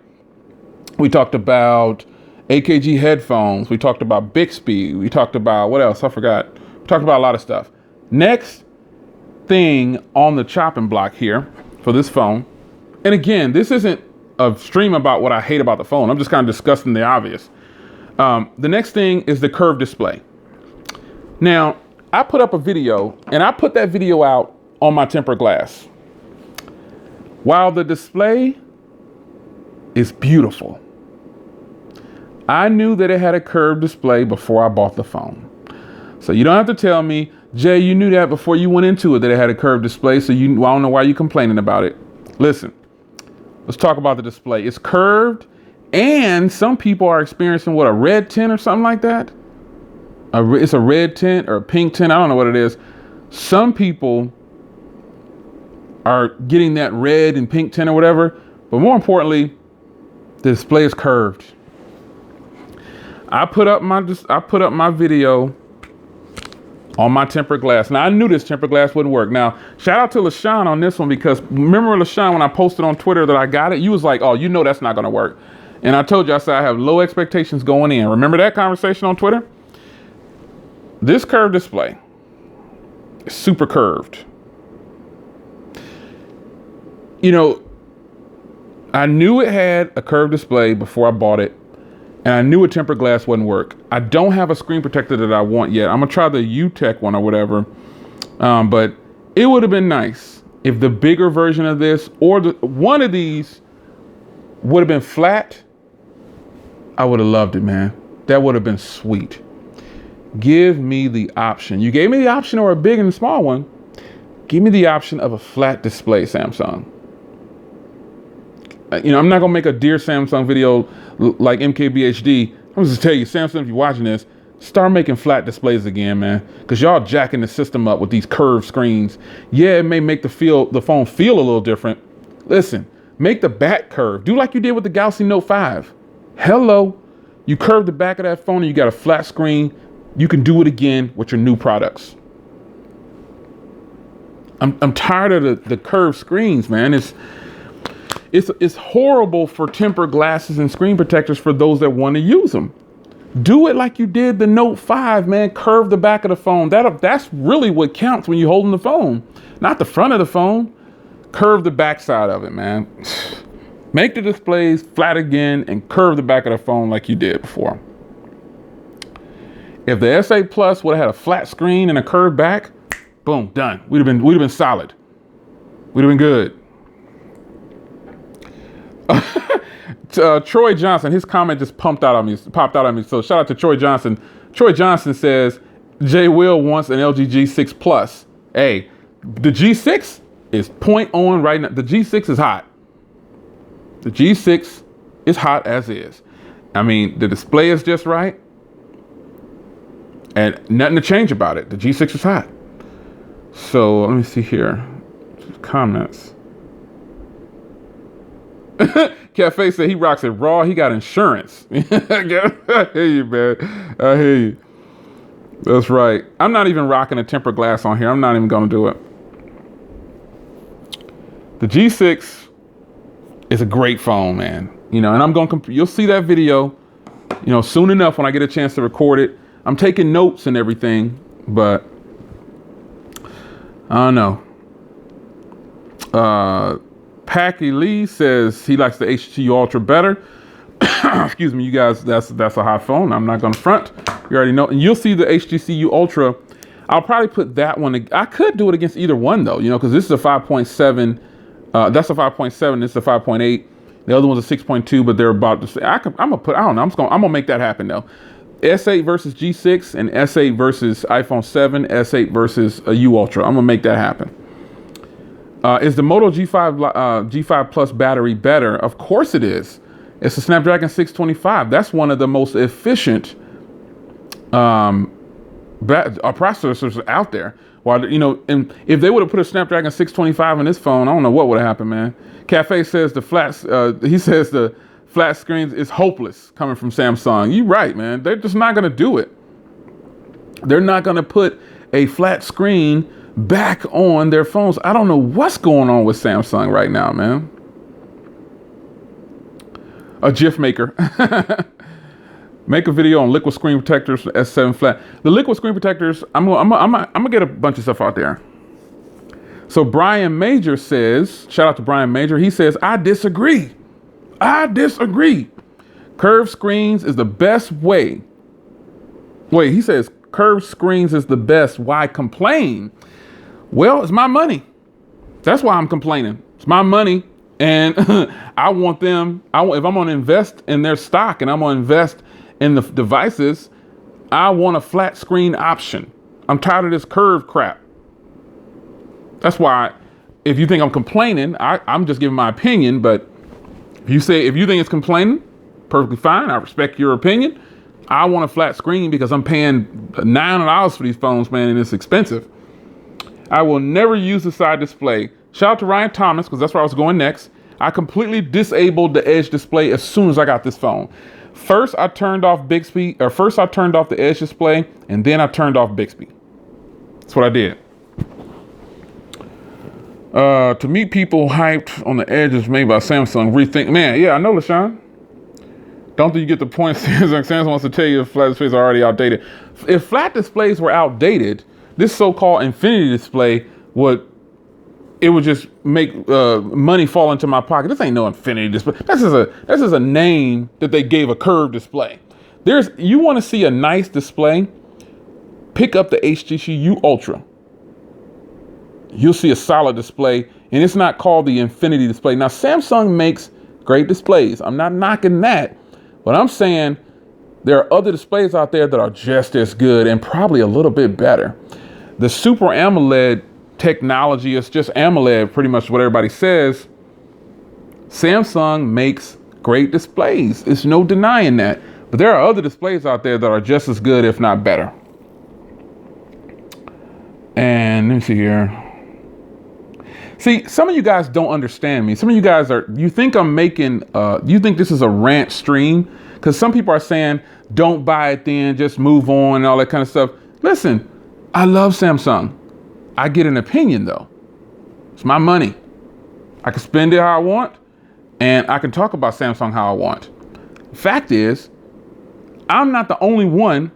We talked about AKG headphones. We talked about Bixby. We talked about, what else? I forgot. We talked about a lot of stuff. Next thing on the chopping block here for this phone. And again, this isn't a stream about what I hate about the phone. I'm just kind of discussing the obvious. The next thing is the curved display. Now, I put up a video, and I put that video out on my tempered glass. While the display is beautiful, I knew that it had a curved display before I bought the phone. So you don't have to tell me, Jay, you knew that before you went into it, that it had a curved display, so I don't know why you're complaining about it. Listen, let's talk about the display. It's curved, and some people are experiencing, a red tint or something like that? It's a red tint or a pink tint. I don't know what it is. Some people are getting that red and pink tint or whatever. But more importantly, the display is curved. I put up my video on my tempered glass. Now I knew this tempered glass wouldn't work. Now, shout out to LaShawn on this one, because remember LaShawn, when I posted on Twitter that I got it, you was like, oh, you know that's not gonna work. And I told you, I said I have low expectations going in. Remember that conversation on Twitter? This curved display is super curved. You know, I knew it had a curved display before I bought it, and I knew a tempered glass wouldn't work. I don't have a screen protector that I want yet. I'm gonna try the UTech one or whatever, but it would have been nice if the bigger version of this or one of these would have been flat. I would have loved it, man. That would have been sweet. Give me the option. You gave me the option or a big and a small one. Give me the option of a flat display, Samsung. You know, I'm not going to make a Dear Samsung video like MKBHD. I'm just tell you, Samsung, if you're watching this, start making flat displays again, man. Because y'all jacking the system up with these curved screens. Yeah, it may make the phone feel a little different. Listen, make the back curve. Do like you did with the Galaxy Note 5. Hello. You curve the back of that phone and you got a flat screen. You can do it again with your new products. I'm tired of the curved screens, man. It's horrible for tempered glasses and screen protectors for those that want to use them. Do it like you did the Note 5, man. Curve the back of the phone. That's really what counts when you're holding the phone, not the front of the phone. Curve the back side of it, man. Make the displays flat again and curve the back of the phone like you did before. If the S8 Plus would have had a flat screen and a curved back, boom, done. We'd have been solid. We'd have been good. Troy Johnson, his comment just popped out on me. So shout out to Troy Johnson. Troy Johnson says, Jay Will wants an LG G6 Plus. Hey, the G6 is point on right now. The G6 is hot. The G6 is hot as is. I mean, the display is just right. And nothing to change about it. The G6 is hot. So let me see here. Comments. Cafe said he rocks it raw. He got insurance. I hear you, man. I hear you. That's right. I'm not even rocking a tempered glass on here. I'm not even going to do it. The G6 is a great phone, man. You know, and I'm going to, you'll see that video, you know, soon enough when I get a chance to record it. I'm taking notes and everything, but I don't know. Packy Lee says he likes the HTC Ultra better. Excuse me, you guys, that's a hot phone. I'm not going to front. You already know. And you'll see the HTC Ultra. I'll probably put that one. I could do it against either one, though, you know, because this is a 5.7. That's a 5.7. This is a 5.8. The other one's a 6.2, but they're about the same. I'm going to put, I don't know. I'm going to make that happen, though. S8 versus G6 and S8 versus iPhone 7, S8 versus a U Ultra. I'm going to make that happen. Is the Moto G5 Plus battery better? Of course it is. It's a Snapdragon 625. That's one of the most efficient processors out there. While, you know, and if they would have put a Snapdragon 625 in this phone, I don't know what would have happened, man. Cafe says the flat screens is hopeless coming from Samsung. You're right, man. They're just not going to do it. They're not going to put a flat screen back on their phones. I don't know what's going on with Samsung right now, man. A GIF maker. Make a video on liquid screen protectors for S7 flat. The liquid screen protectors, I'm gonna get a bunch of stuff out there. So Brian Major says, shout out to Brian Major. He says, I disagree. Curved screens is the best way. Wait, he says curved screens is the best. Why complain? Well, it's my money. That's why I'm complaining. It's my money. And I want them, if I'm going to invest in their stock and I'm going to invest in the devices, I want a flat screen option. I'm tired of this curved crap. That's why, if you think I'm complaining, I'm just giving my opinion. But if you think it's complaining, perfectly fine. I respect your opinion. I want a flat screen because I'm paying $900 for these phones, man, and it's expensive. I will never use the side display. Shout out to Ryan Thomas, because that's where I was going next. I completely disabled the edge display as soon as I got this phone. First, I turned off the edge display, and then I turned off Bixby. That's what I did. To meet people hyped on the edges made by Samsung, rethink. Man, yeah, I know, LaShawn. Don't think you get the point. Samsung wants to tell you if flat displays are already outdated. If flat displays were outdated, this so-called infinity display would just make money fall into my pocket. This ain't no infinity display. This is a name that they gave a curved display. You want to see a nice display? Pick up the HTC U Ultra. You'll see a solid display, and it's not called the infinity display. Now, Samsung makes great displays. I'm not knocking that, but I'm saying there are other displays out there that are just as good and probably a little bit better. The Super AMOLED technology is just AMOLED, pretty much what everybody says. Samsung makes great displays. There's no denying that. But there are other displays out there that are just as good, if not better. And let me see here. See, some of you guys don't understand me. Some of you guys you think this is a rant stream, because some people are saying, don't buy it then, just move on and all that kind of stuff. Listen, I love Samsung. I get an opinion though. It's my money. I can spend it how I want, and I can talk about Samsung how I want. Fact is, I'm not the only one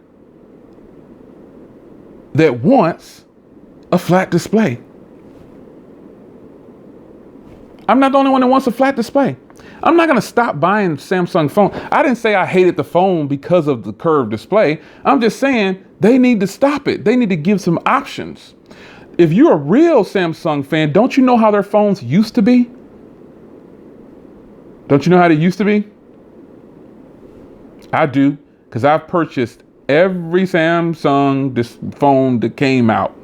that wants a flat display. I'm not the only one that wants a flat display. I'm not going to stop buying Samsung phone. I didn't say I hated the phone because of the curved display. I'm just saying they need to stop it. They need to give some options. If you're a real Samsung fan, don't you know how their phones used to be? Don't you know how they used to be? I do, because I've purchased every Samsung phone that came out.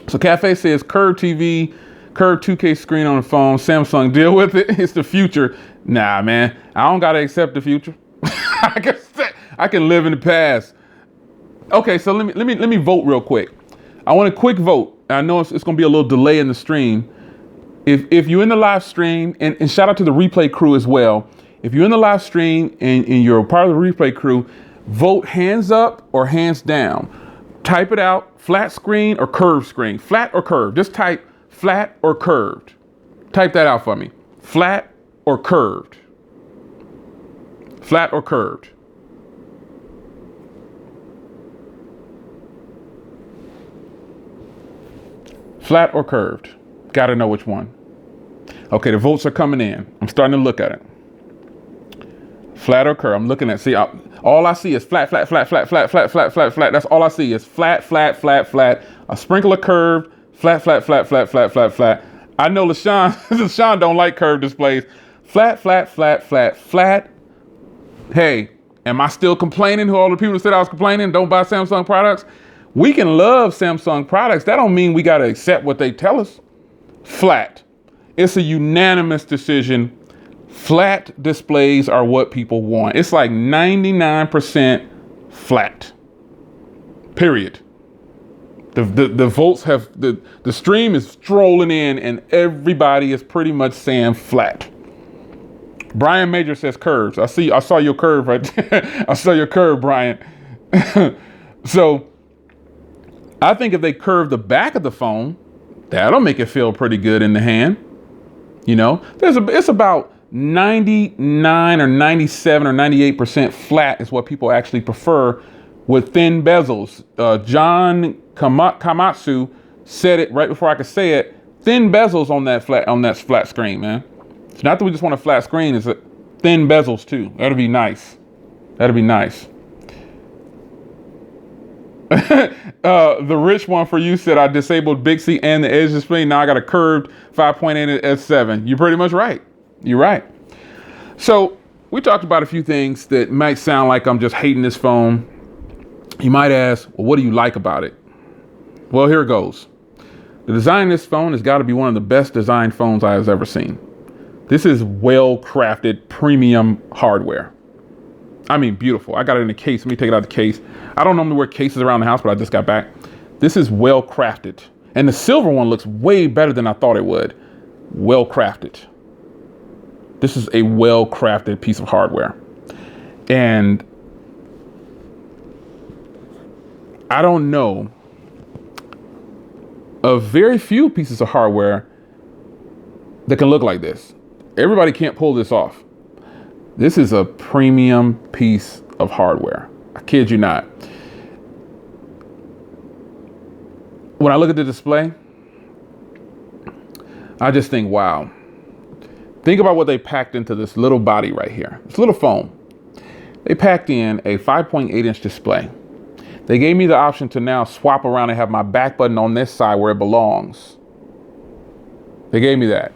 So Cafe says curved TV, curved 2K screen on the phone. Samsung, deal with it. It's the future. Nah, man, I don't gotta accept the future. I can live in the past. Okay, so let me vote real quick. I want a quick vote. I know it's going to be a little delay in the stream. If you're in the live stream, and shout out to the replay crew as well. If you're in the live stream and you're a part of the replay crew, vote hands up or hands down. Type it out, flat screen or curved screen. Flat or curved. Just type flat or curved. Type that out for me. Flat or curved. Flat or curved. Flat or curved? Got to know which one. Okay, the votes are coming in. I'm starting to look at it. Flat or curved? I'm looking at, see, all I see is flat, flat, flat, flat, flat, flat, flat, flat, flat. That's all I see is flat, flat, flat, flat. A sprinkle of curved, flat, flat, flat, flat, flat, flat, flat. I know LaShawn don't like curved displays. Flat, flat, flat, flat, flat. Hey, am I still complaining? Who all the people that said I was complaining, don't buy Samsung products? We can love Samsung products. That don't mean we got to accept what they tell us. Flat. It's a unanimous decision. Flat displays are what people want. It's like 99% flat. Period. The votes have, the stream is strolling in and everybody is pretty much saying flat. Brian Major says curves. I saw your curve right there. I saw your curve, Brian. So, I think if they curve the back of the phone, that'll make it feel pretty good in the hand. You know, it's about 99 or 97 or 98% flat is what people actually prefer with thin bezels. John Kamatsu said it right before I could say it. Thin bezels on that flat screen, man. It's not that we just want a flat screen, it's thin bezels too. That'll be nice. That'll be nice. The rich one for you said I disabled Bixby and the edge display. Now I got a curved 5.8 S7. You're pretty much right. You're right. So we talked about a few things that might sound like I'm just hating this phone. You might ask, well, what do you like about it? Well, here it goes. The design of this phone has got to be one of the best designed phones I have ever seen. This is well-crafted premium hardware. I mean, beautiful. I got it in a case. Let me take it out of the case. I don't normally wear cases around the house, but I just got back. This is well crafted. And the silver one looks way better than I thought it would. Well crafted. This is a well crafted piece of hardware. And I don't know of very few pieces of hardware that can look like this. Everybody can't pull this off. This is a premium piece of hardware. I kid you not. When I look at the display, I just think, wow. Think about what they packed into this little body right here. This little phone. They packed in a 5.8-inch display. They gave me the option to now swap around and have my back button on this side where it belongs. They gave me that.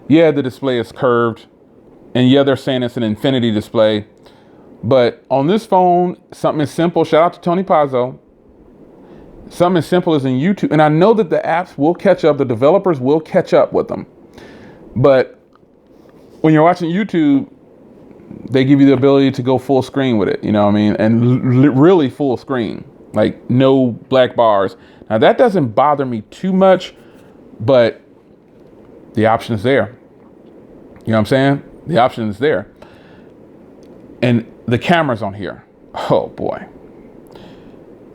Yeah, the display is curved. And yeah, they're saying it's an infinity display. But on this phone, something as simple, shout out to Tony Pazzo. Something as simple as in YouTube. And I know that the apps will catch up. The developers will catch up with them. But when you're watching YouTube, they give you the ability to go full screen with it. You know what I mean? And really full screen. Like no black bars. Now that doesn't bother me too much. But the option is there. You know what I'm saying? The option is there. And the cameras on here. Oh boy.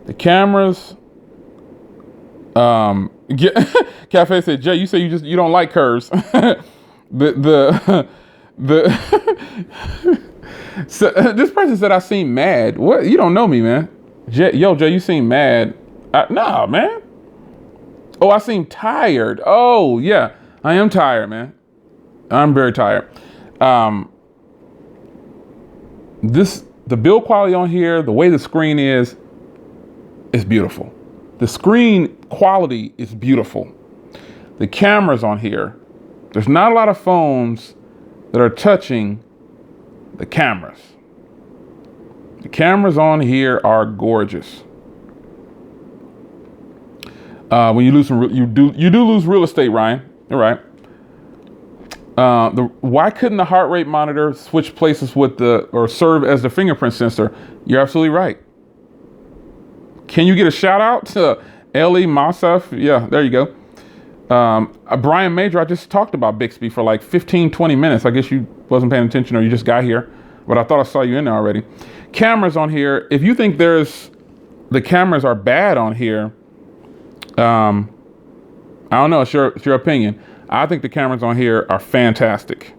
The cameras. Cafe said, Jay, you say you don't like curves. So, this person said I seem mad. What? You don't know me, man. Jay, you seem mad. Nah, man. Oh, I seem tired. Oh, yeah. I am tired, man. I'm very tired. The build quality on here, the way the screen is beautiful. The screen quality is beautiful. The cameras on here, there's not a lot of phones that are touching the cameras. The cameras on here are gorgeous. When you lose you do lose real estate, Ryan. All right. Why couldn't the heart rate monitor switch places with or serve as the fingerprint sensor? You're absolutely right. Can you get a shout out to Ellie Masaf? Yeah, there you go. Brian Major, I just talked about Bixby for like 15, 20 minutes. I guess you wasn't paying attention or you just got here, but I thought I saw you in there already. Cameras on here. If you think the cameras are bad on here, I don't know. It's your opinion. I think the cameras on here are fantastic.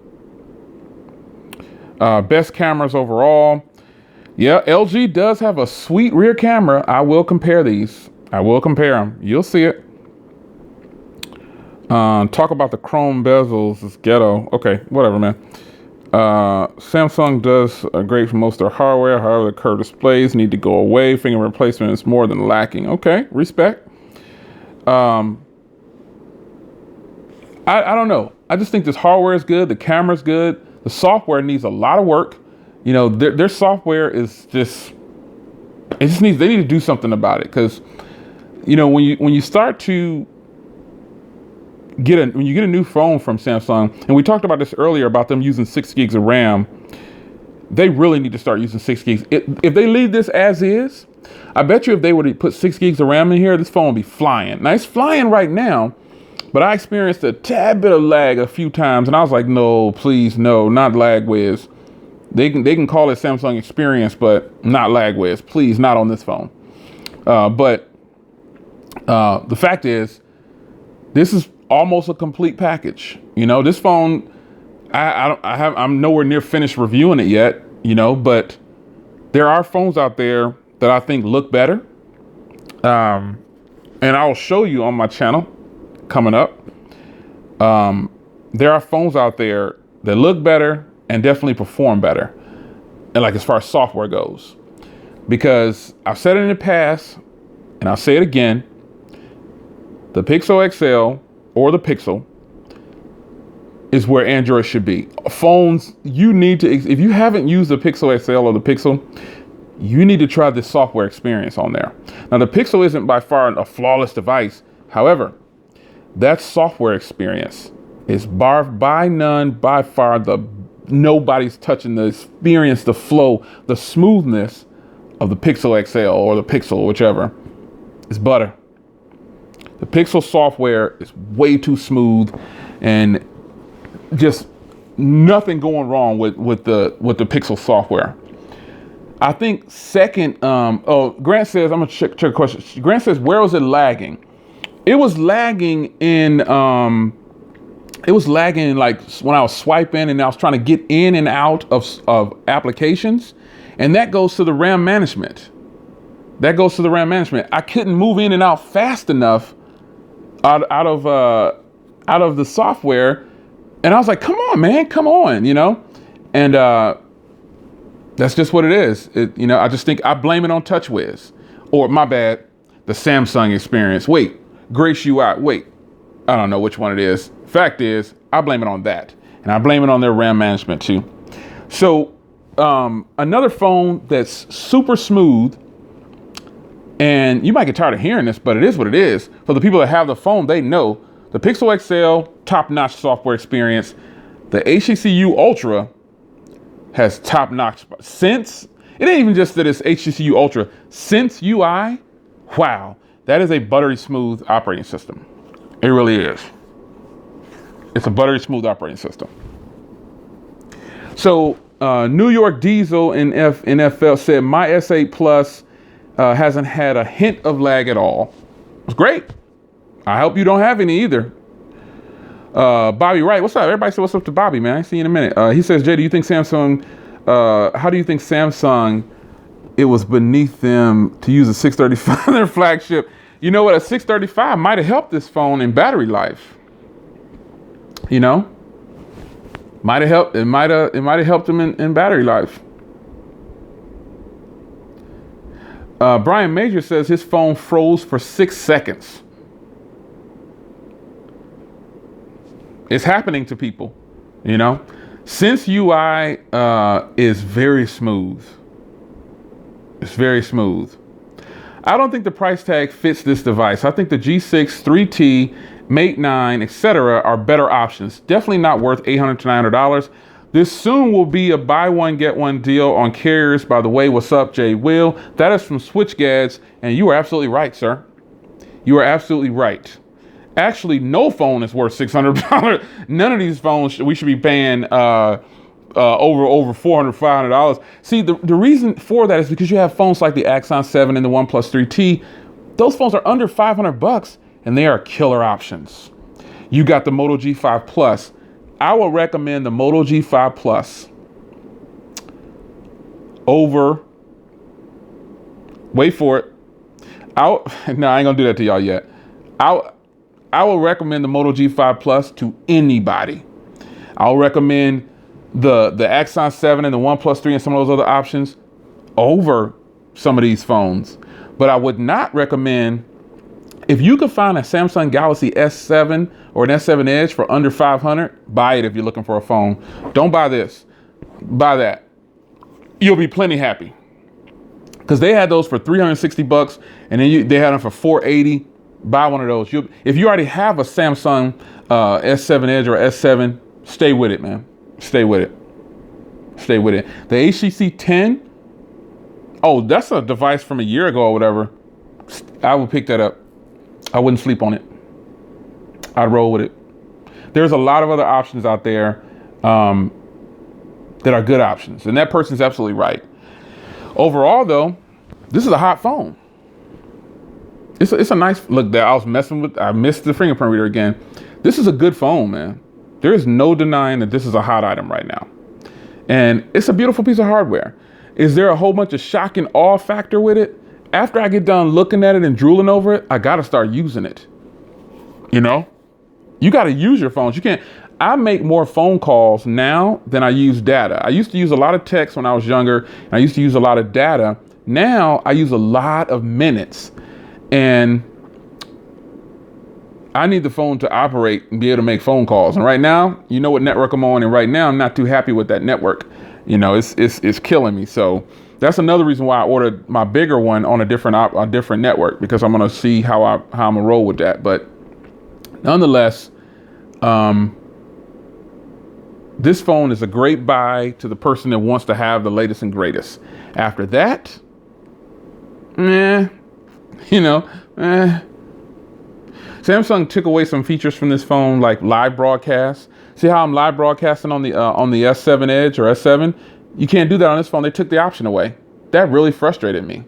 Best cameras overall. Yeah, LG does have a sweet rear camera. I will compare these. I will compare them. You'll see it. Talk about the chrome bezels. It's ghetto. Okay, whatever, man. Samsung does great for most of their hardware. However, the curved displays need to go away. Finger replacement is more than lacking. Okay, respect. I don't know. I just think this hardware is good. The camera's good. The software needs a lot of work. You know, their software is just, they need to do something about it. Because, you know, when you start to when you get a new phone from Samsung, and we talked about this earlier about them using 6 gigs of RAM, they really need to start using 6 gigs. If they leave this as is, I bet you if they were to put 6 gigs of RAM in here, this phone would be flying. Now it's flying right now, but I experienced a tad bit of lag a few times, and I was like, no, please, no, not LagWiz. They can call it Samsung Experience, but not LagWiz. Please, not on this phone. But The fact is, this is almost a complete package. You know, this phone, I'm nowhere near finished reviewing it yet, you know, but there are phones out there that I think look better. And I'll show you on my channel coming up. There are phones out there that look better and definitely perform better. And like as far as software goes, because I've said it in the past and I'll say it again, the Pixel XL or the Pixel is where Android should be. Phones, you need to, if you haven't used the Pixel XL or the Pixel, you need to try the software experience on there. Now, the Pixel isn't by far a flawless device. However, that software experience is by far nobody's touching the experience, the flow, the smoothness of the Pixel XL or the Pixel, whichever. It's butter. The Pixel software is way too smooth and just nothing going wrong with the Pixel software. I think second, Grant says, I'm gonna check a question. Grant says, where was it lagging? It was lagging like when I was swiping and I was trying to get in and out of applications. And that goes to the RAM management. I couldn't move in and out fast enough out of the software. And I was like, come on, man, come on, you know? And that's just what it is. I just think I blame it on TouchWiz. Or my bad, the Samsung experience. Wait, Grace UI. Wait, I don't know which one it is. Fact is, I blame it on that. And I blame it on their RAM management too. So another phone that's super smooth, and you might get tired of hearing this, but it is what it is. For the people that have the phone, they know the Pixel XL, top-notch software experience. The HTC Ultra has top-notch. It ain't even just that it's HTC Ultra. Sense UI, wow, that is a buttery smooth operating system. It really is. It's a buttery smooth operating system. So New York Diesel in NFL said my S8 Plus hasn't had a hint of lag at all. It's great. I hope you don't have any either. Bobby Wright, what's up? Everybody say what's up to Bobby, man. I see you in a minute. He says, Jay, do you think Samsung, how do you think Samsung, it was beneath them to use a 635 in their flagship? You know what? A 635 might have helped this phone in battery life. You know? Might have helped. It might have helped them in battery life. Brian Major says his phone froze for 6 seconds. It's happening to people, you know. Sense UI is very smooth. It's very smooth. I don't think the price tag fits this device. I think the G6, 3T, Mate 9, etc. are better options. Definitely not worth $800 to $900. This soon will be a buy one, get one deal on carriers. By the way, what's up, Jay Will? That is from SwitchGads, and you are absolutely right, sir. You are absolutely right. Actually, no phone is worth $600. None of these phones we should be paying over $400, $500. See, the reason for that is because you have phones like the Axon 7 and the OnePlus 3T. Those phones are under $500, and they are killer options. You got the Moto G5 Plus. I will recommend the Moto G5 Plus over, wait for it. No, I ain't gonna do that to y'all yet. I will recommend the Moto G5 Plus to anybody. I'll recommend the Axon 7 and the OnePlus 3 and some of those other options over some of these phones. But I would not recommend, if you could find a Samsung Galaxy S7 or an S7 Edge for under $500, buy it if you're looking for a phone. Don't buy this. Buy that. You'll be plenty happy. Because they had those for $360 and then they had them for $480. Buy one of those. If you already have a Samsung S7 Edge or S7, stay with it, man. Stay with it. Stay with it. The HTC 10, oh, that's a device from a year ago or whatever. I would pick that up. I wouldn't sleep on it. I'd roll with it. There's a lot of other options out there that are good options. And that person's absolutely right. Overall, though, this is a hot phone. It's a nice look there. I missed the fingerprint reader again. This is a good phone, man. There is no denying that this is a hot item right now. And it's a beautiful piece of hardware. Is there a whole bunch of shock and awe factor with it? After I get done looking at it and drooling over it, I got to start using it. You know, you got to use your phones. You can't. I make more phone calls now than I use data. I used to use a lot of text when I was younger. And I used to use a lot of data. Now I use a lot of minutes, and I need the phone to operate and be able to make phone calls. And right now, you know what network I'm on, and right now I'm not too happy with that network. You know, it's killing me. So that's another reason why I ordered my bigger one on a different network, because I'm gonna see how I'm gonna roll with that. But nonetheless, this phone is a great buy to the person that wants to have the latest and greatest. After that, Samsung took away some features from this phone, like live broadcast. See how I'm live broadcasting on the S7 Edge or S7? You can't do that on this phone. They took the option away. That really frustrated me.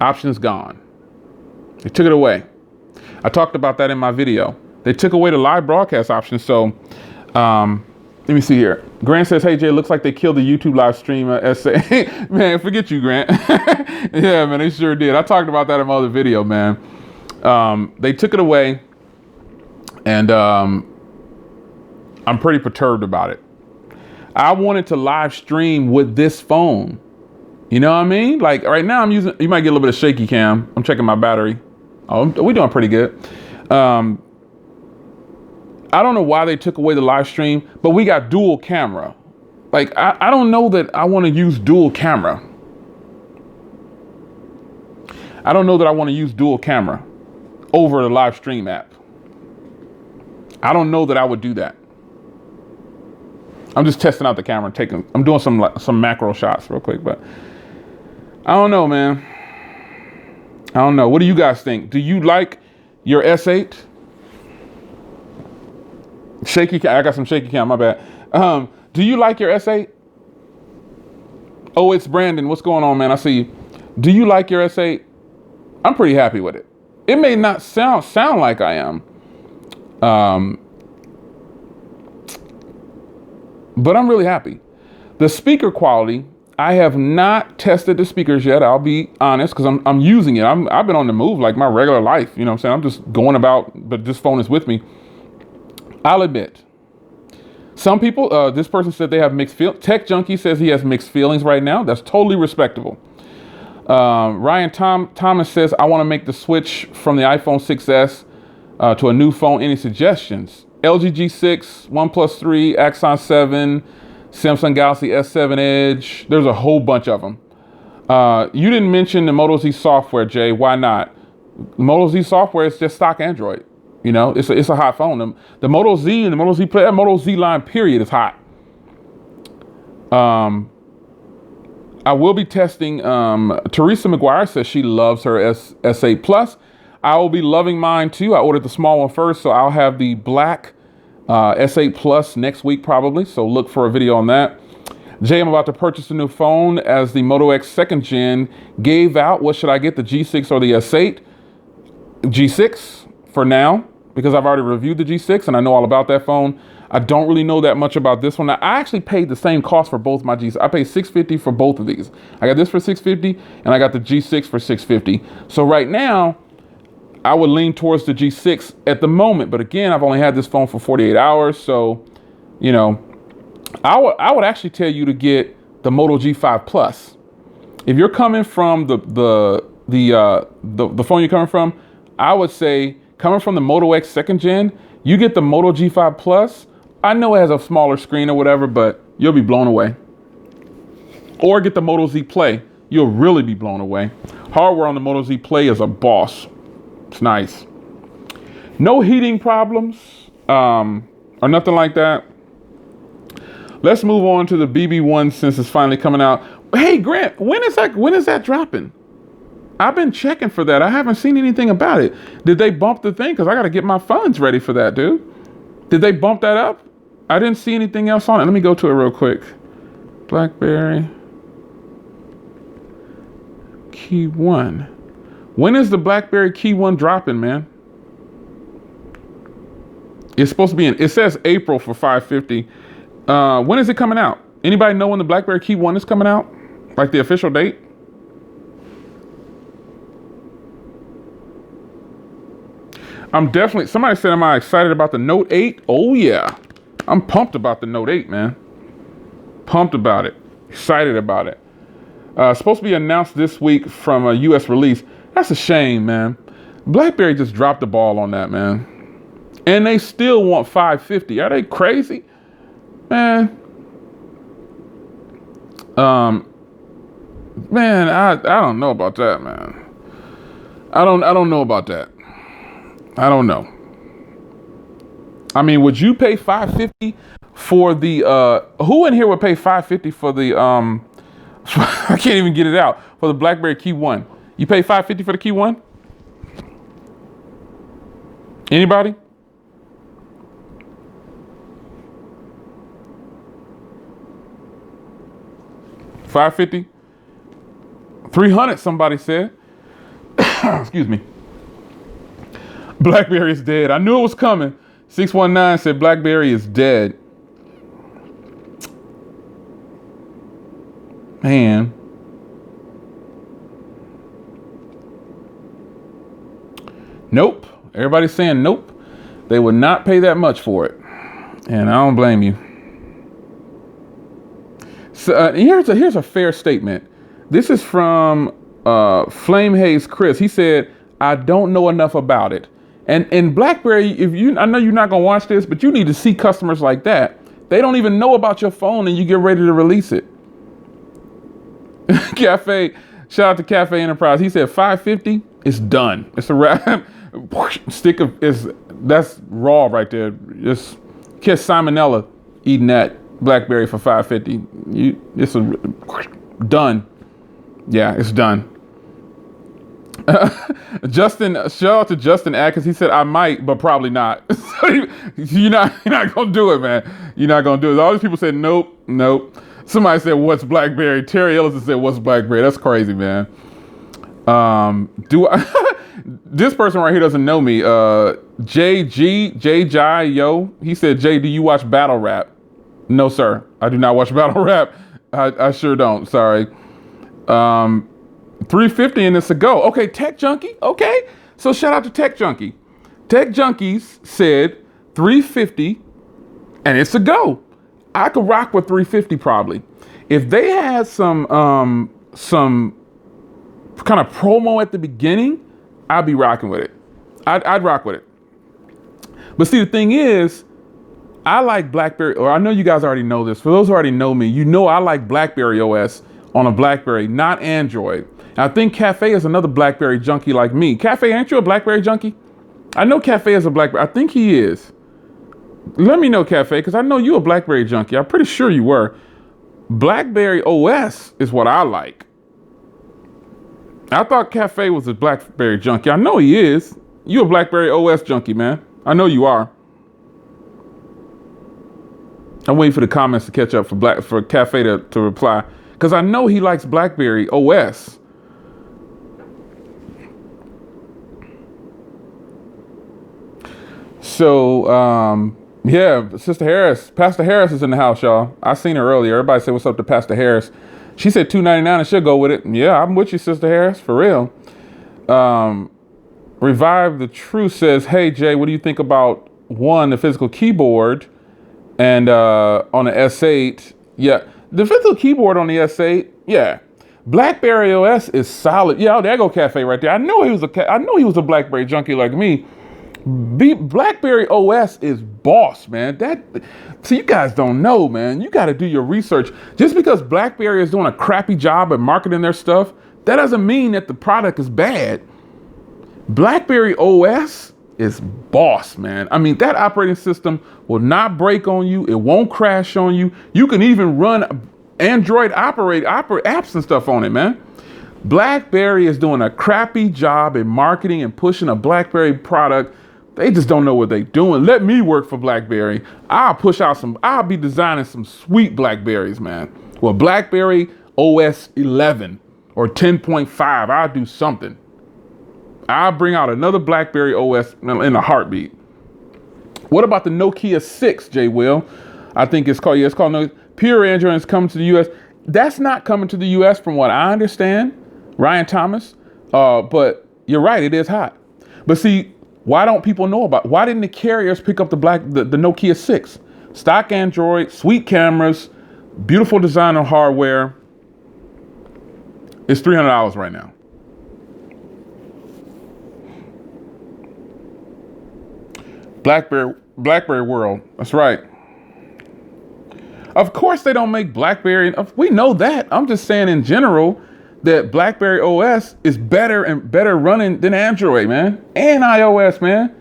Option's gone. They took it away. I talked about that in my video. They took away the live broadcast option. So, let me see here. Grant says, hey, Jay, looks like they killed the YouTube live stream. Man, forget you, Grant. Yeah, man, they sure did. I talked about that in my other video, man. They took it away, and I'm pretty perturbed about it. I wanted to live stream with this phone. You know what I mean? Like right now I'm using, you might get a little bit of shaky cam. I'm checking my battery. Oh, we're doing pretty good. I don't know why they took away the live stream, but we got dual camera. Like, I don't know that I want to use dual camera. I don't know that I want to use dual camera over the live stream app. I don't know that I would do that. I'm just testing out the camera, I'm doing some macro shots real quick, but I don't know, man. I don't know. What do you guys think? Do you like your S8? I got some shaky cam, my bad. Do you like your S8? Oh, it's Brandon. What's going on, man? I see you. Do you like your S8? I'm pretty happy with it. It may not sound like I am. But I'm really happy. The speaker quality, I have not tested the speakers yet. I'll be honest, because I'm using it. I've been on the move like my regular life. You know what I'm saying? I'm just going about, but this phone is with me. I'll admit, some people, this person said they have mixed feelings. Tech Junkie says he has mixed feelings right now. That's totally respectable. Ryan Thomas says, I want to make the switch from the iPhone 6S to a new phone. Any suggestions? LG G6, OnePlus 3, Axon 7, Samsung Galaxy S7 Edge. There's a whole bunch of them. You didn't mention the Moto Z software, Jay. Why not? Moto Z software is just stock Android. You know, it's a hot phone. The Moto Z and the Moto Z Play, that Moto Z line period is hot. I will be testing, Teresa McGuire says she loves her S8 Plus. I will be loving mine too. I ordered the small one first, so I'll have the black S8 Plus next week probably. So look for a video on that. Jay, I'm about to purchase a new phone as the Moto X 2nd Gen gave out. What should I get, the G6 or the S8? G6 for now, because I've already reviewed the G6 and I know all about that phone. I don't really know that much about this one. Now, I actually paid the same cost for both my G6. I paid $650 for both of these. I got this for $650 and I got the G6 for $650. So right now, I would lean towards the G6 at the moment. But again, I've only had this phone for 48 hours. So, you know, I would actually tell you to get the Moto G5 Plus. If you're coming from the phone you're coming from, I would say coming from the Moto X 2nd Gen, you get the Moto G5 Plus. I know it has a smaller screen or whatever, but you'll be blown away. Or get the Moto Z Play. You'll really be blown away. Hardware on the Moto Z Play is a boss. It's nice. No heating problems or nothing like that. Let's move on to the BB1 since it's finally coming out. Hey, Grant, when is that dropping? I've been checking for that. I haven't seen anything about it. Did they bump the thing? Because I got to get my funds ready for that, dude. Did they bump that up? I didn't see anything else on it. Let me go to it real quick. BlackBerry Key 1. When is the BlackBerry Key 1 dropping, man? It's supposed to be it says April for 550. When is it coming out? Anybody know when the BlackBerry Key 1 is coming out? Like the official date? Somebody said, am I excited about the Note 8? Oh yeah. I'm pumped about the Note 8, man. Pumped about it. Excited about it. Supposed to be announced this week from a US release. That's a shame, man. BlackBerry just dropped the ball on that, man. And they still want 550. Are they crazy? Man. Man, I don't know about that, man. I don't know about that. I don't know. I mean, would you pay 550 for the who in here would pay 550 for the I can't even get it out, for the BlackBerry Key 1? You pay 550 for the Key 1? Anybody? $550? $300, somebody said. Excuse me. BlackBerry is dead. I knew it was coming. 619 said BlackBerry is dead. Man. Nope. Everybody's saying nope. They would not pay that much for it. And I don't blame you. So here's a fair statement. This is from Flame Haze Chris. He said, I don't know enough about it. And BlackBerry, I know you're not gonna watch this, but you need to see customers like that. They don't even know about your phone and you get ready to release it. Cafe, shout out to Cafe Enterprise. He said 550, it's done. It's a wrap. That's raw right there. Just kiss salmonella eating that BlackBerry for 550. It's done. Yeah, it's done. Justin, shout out to Justin Atkins. He said, I might, but probably not. You're not gonna do it, man. You're not gonna do it. All these people said, nope. Somebody said, what's BlackBerry? Terry Ellison said, what's BlackBerry? That's crazy, man. This person right here doesn't know me. Yo. He said, Jay, do you watch battle rap? No, sir. I do not watch battle rap. I sure don't. Sorry. 350 and it's a go. Okay, Tech Junkie. Okay. So shout out to Tech Junkie. Tech Junkies said 350 and it's a go. I could rock with 350 probably. If they had some kind of promo at the beginning, I'd be rocking with it. I'd rock with it. But see, the thing is, I like BlackBerry, or I know you guys already know this. For those who already know me, you know I like BlackBerry OS on a BlackBerry, not Android. And I think Cafe is another BlackBerry junkie like me. Cafe, ain't you a BlackBerry junkie? I know Cafe is a BlackBerry. I think he is. Let me know, Cafe, because I know you're a BlackBerry junkie. I'm pretty sure you were. BlackBerry OS is what I like. I thought Cafe was a BlackBerry junkie. I know he is. You a BlackBerry OS junkie, man. I know you are. I'm waiting for the comments to catch up for Cafe to reply, because I know he likes BlackBerry OS. So, yeah, Pastor Harris is in the house, y'all. I seen her earlier. Everybody say what's up to Pastor Harris. She said $2.99 and she'll go with it. Yeah, I'm with you, Sister Harris, for real. Revive the Truth says, hey, Jay, what do you think about, the physical keyboard and on the S8? Yeah, the physical keyboard on the S8, yeah. BlackBerry OS is solid. Yeah, there go Cafe right there. I know he was a BlackBerry junkie like me. BlackBerry OS is boss, man. So you guys don't know, man. You got to do your research. Just because BlackBerry is doing a crappy job at marketing their stuff, that doesn't mean that the product is bad. BlackBerry OS is boss, man. I mean, that operating system will not break on you. It won't crash on you. You can even run Android apps and stuff on it, man. BlackBerry is doing a crappy job at marketing and pushing a BlackBerry product. They just don't know what they're doing. Let me work for BlackBerry. I'll be designing some sweet BlackBerries, man. Well, BlackBerry OS 11 or 10.5, I'll do something. I'll bring out another BlackBerry OS in a heartbeat. What about the Nokia 6, J. Will? I think it's called, yeah, it's called Nokia. Pure Android is coming to the US. That's not coming to the US from what I understand, Ryan Thomas. But you're right, it is hot. But see, why don't people know about it? Why didn't the carriers pick up the Nokia 6? Stock Android, sweet cameras, beautiful design on hardware. It's $300 right now. BlackBerry World. That's right. Of course they don't make BlackBerry. We know that. I'm just saying in general that BlackBerry OS is better and better running than Android, man. And iOS, man.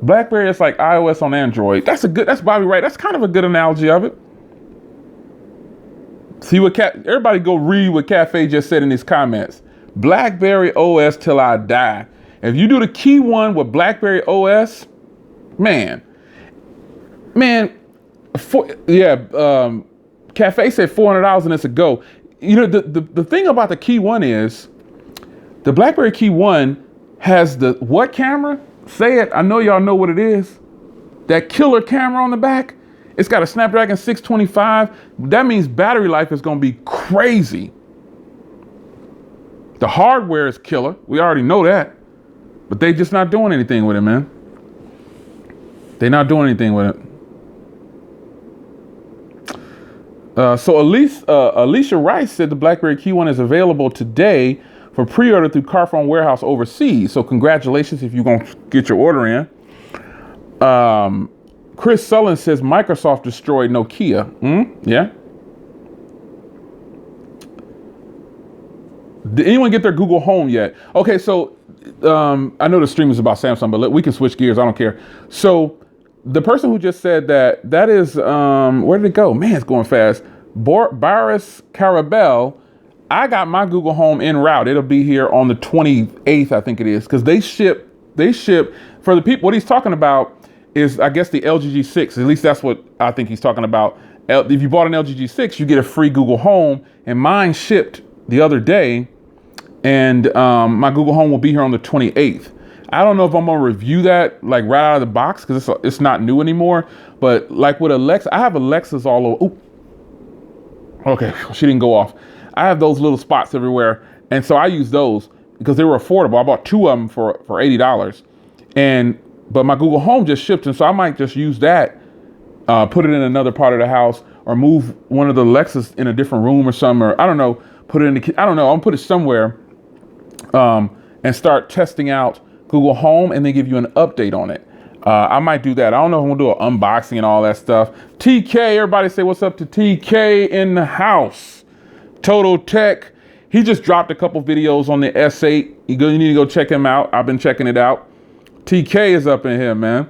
BlackBerry is like iOS on Android. That's Bobby Wright. That's kind of a good analogy of it. See what everybody go read what Cafe just said in his comments. BlackBerry OS till I die. If you do the key one with BlackBerry OS, man, Cafe said $400 and it's a go. You know, the thing about the Key One is the BlackBerry Key One has the what camera? Say it. I know y'all know what it is. That killer camera on the back. It's got a Snapdragon 625. That means battery life is going to be crazy. The hardware is killer. We already know that. But they just not doing anything with it, man. They're not doing anything with it. So Alicia Rice said the BlackBerry Key One is available today for pre-order through Carphone Warehouse overseas. So congratulations if you're going to get your order in. Chris Sullen says Microsoft destroyed Nokia. Yeah. Did anyone get their Google Home yet? Okay, so I know the stream is about Samsung, but we can switch gears. I don't care. So the person who just said that is, where did it go? Man, it's going fast. Boris Carabel. I got my Google Home en route. It'll be here on the 28th, I think it is, because they ship for the people. What he's talking about is, I guess, the LG G6. At least that's what I think he's talking about. If you bought an LG G6, you get a free Google Home, and mine shipped the other day, and my Google Home will be here on the 28th. I don't know if I'm gonna review that like right out of the box because it's not new anymore. But like with Alexa, I have Alexas all over. Ooh. Okay, she didn't go off. I have those little spots everywhere, and so I use those because they were affordable. I bought 2 of them for $80, but my Google Home just shipped, and so I might just use that, put it in another part of the house, or move one of the Alexas in a different room or something, or I don't know, put it in the. I don't know. I'm gonna put it somewhere, and start testing out Google Home, and then give you an update on it. I might do that. I don't know if I'm gonna do an unboxing and all that stuff. TK, everybody say what's up to TK in the house. Total Tech, he just dropped a couple videos on the S8. You need to go check him out. I've been checking it out. TK is up in here, man.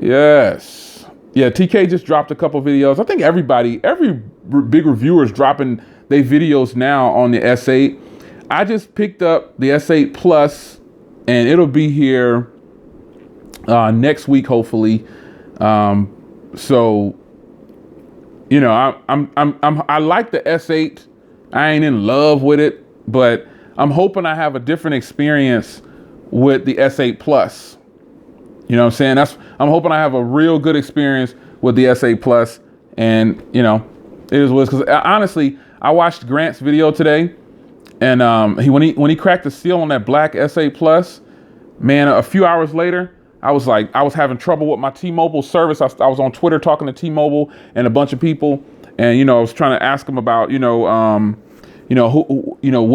Yes. Yeah, TK just dropped a couple videos. I think every big reviewer is dropping their videos now on the S8. I just picked up the S8 Plus, and it'll be here next week, hopefully. So, you know, I like the S8. I ain't in love with it, but I'm hoping I have a different experience with the S8 Plus. You know what I'm saying? I'm hoping I have a real good experience with the S8 Plus, and you know, it is what it is. Because honestly, I watched Grant's video today, and when he cracked the seal on that black S8 Plus, man, a few hours later, I was having trouble with my T-Mobile service. I was on Twitter talking to T-Mobile and a bunch of people, and you know, I was trying to ask them about what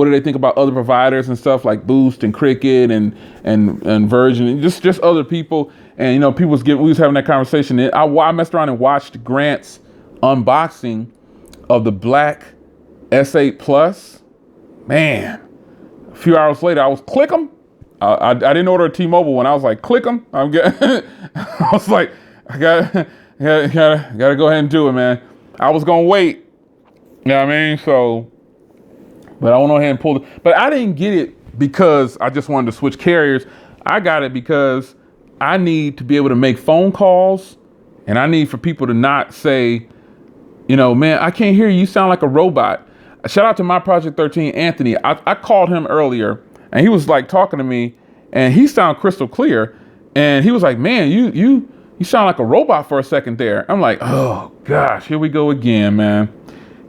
do they think about other providers and stuff like Boost and Cricket and Virgin, and just other people. And you know, we was having that conversation. And I messed around and watched Grant's unboxing of the black S8 Plus. Man, a few hours later, I was click 'em. I didn't order a T-Mobile one. I was like, click 'em. I was like, I gotta go ahead and do it, man. I was gonna wait. You know what I mean? So, but I went ahead and pulled it. But I didn't get it because I just wanted to switch carriers. I got it because I need to be able to make phone calls, and I need for people to not say, you know, man, I can't hear you. You sound like a robot. Shout out to my Project 13, Anthony. I called him earlier. and he was like talking to me, and he sounded crystal clear. And he was like, man, you sound like a robot for a second there. I'm like, oh gosh, here we go again, man.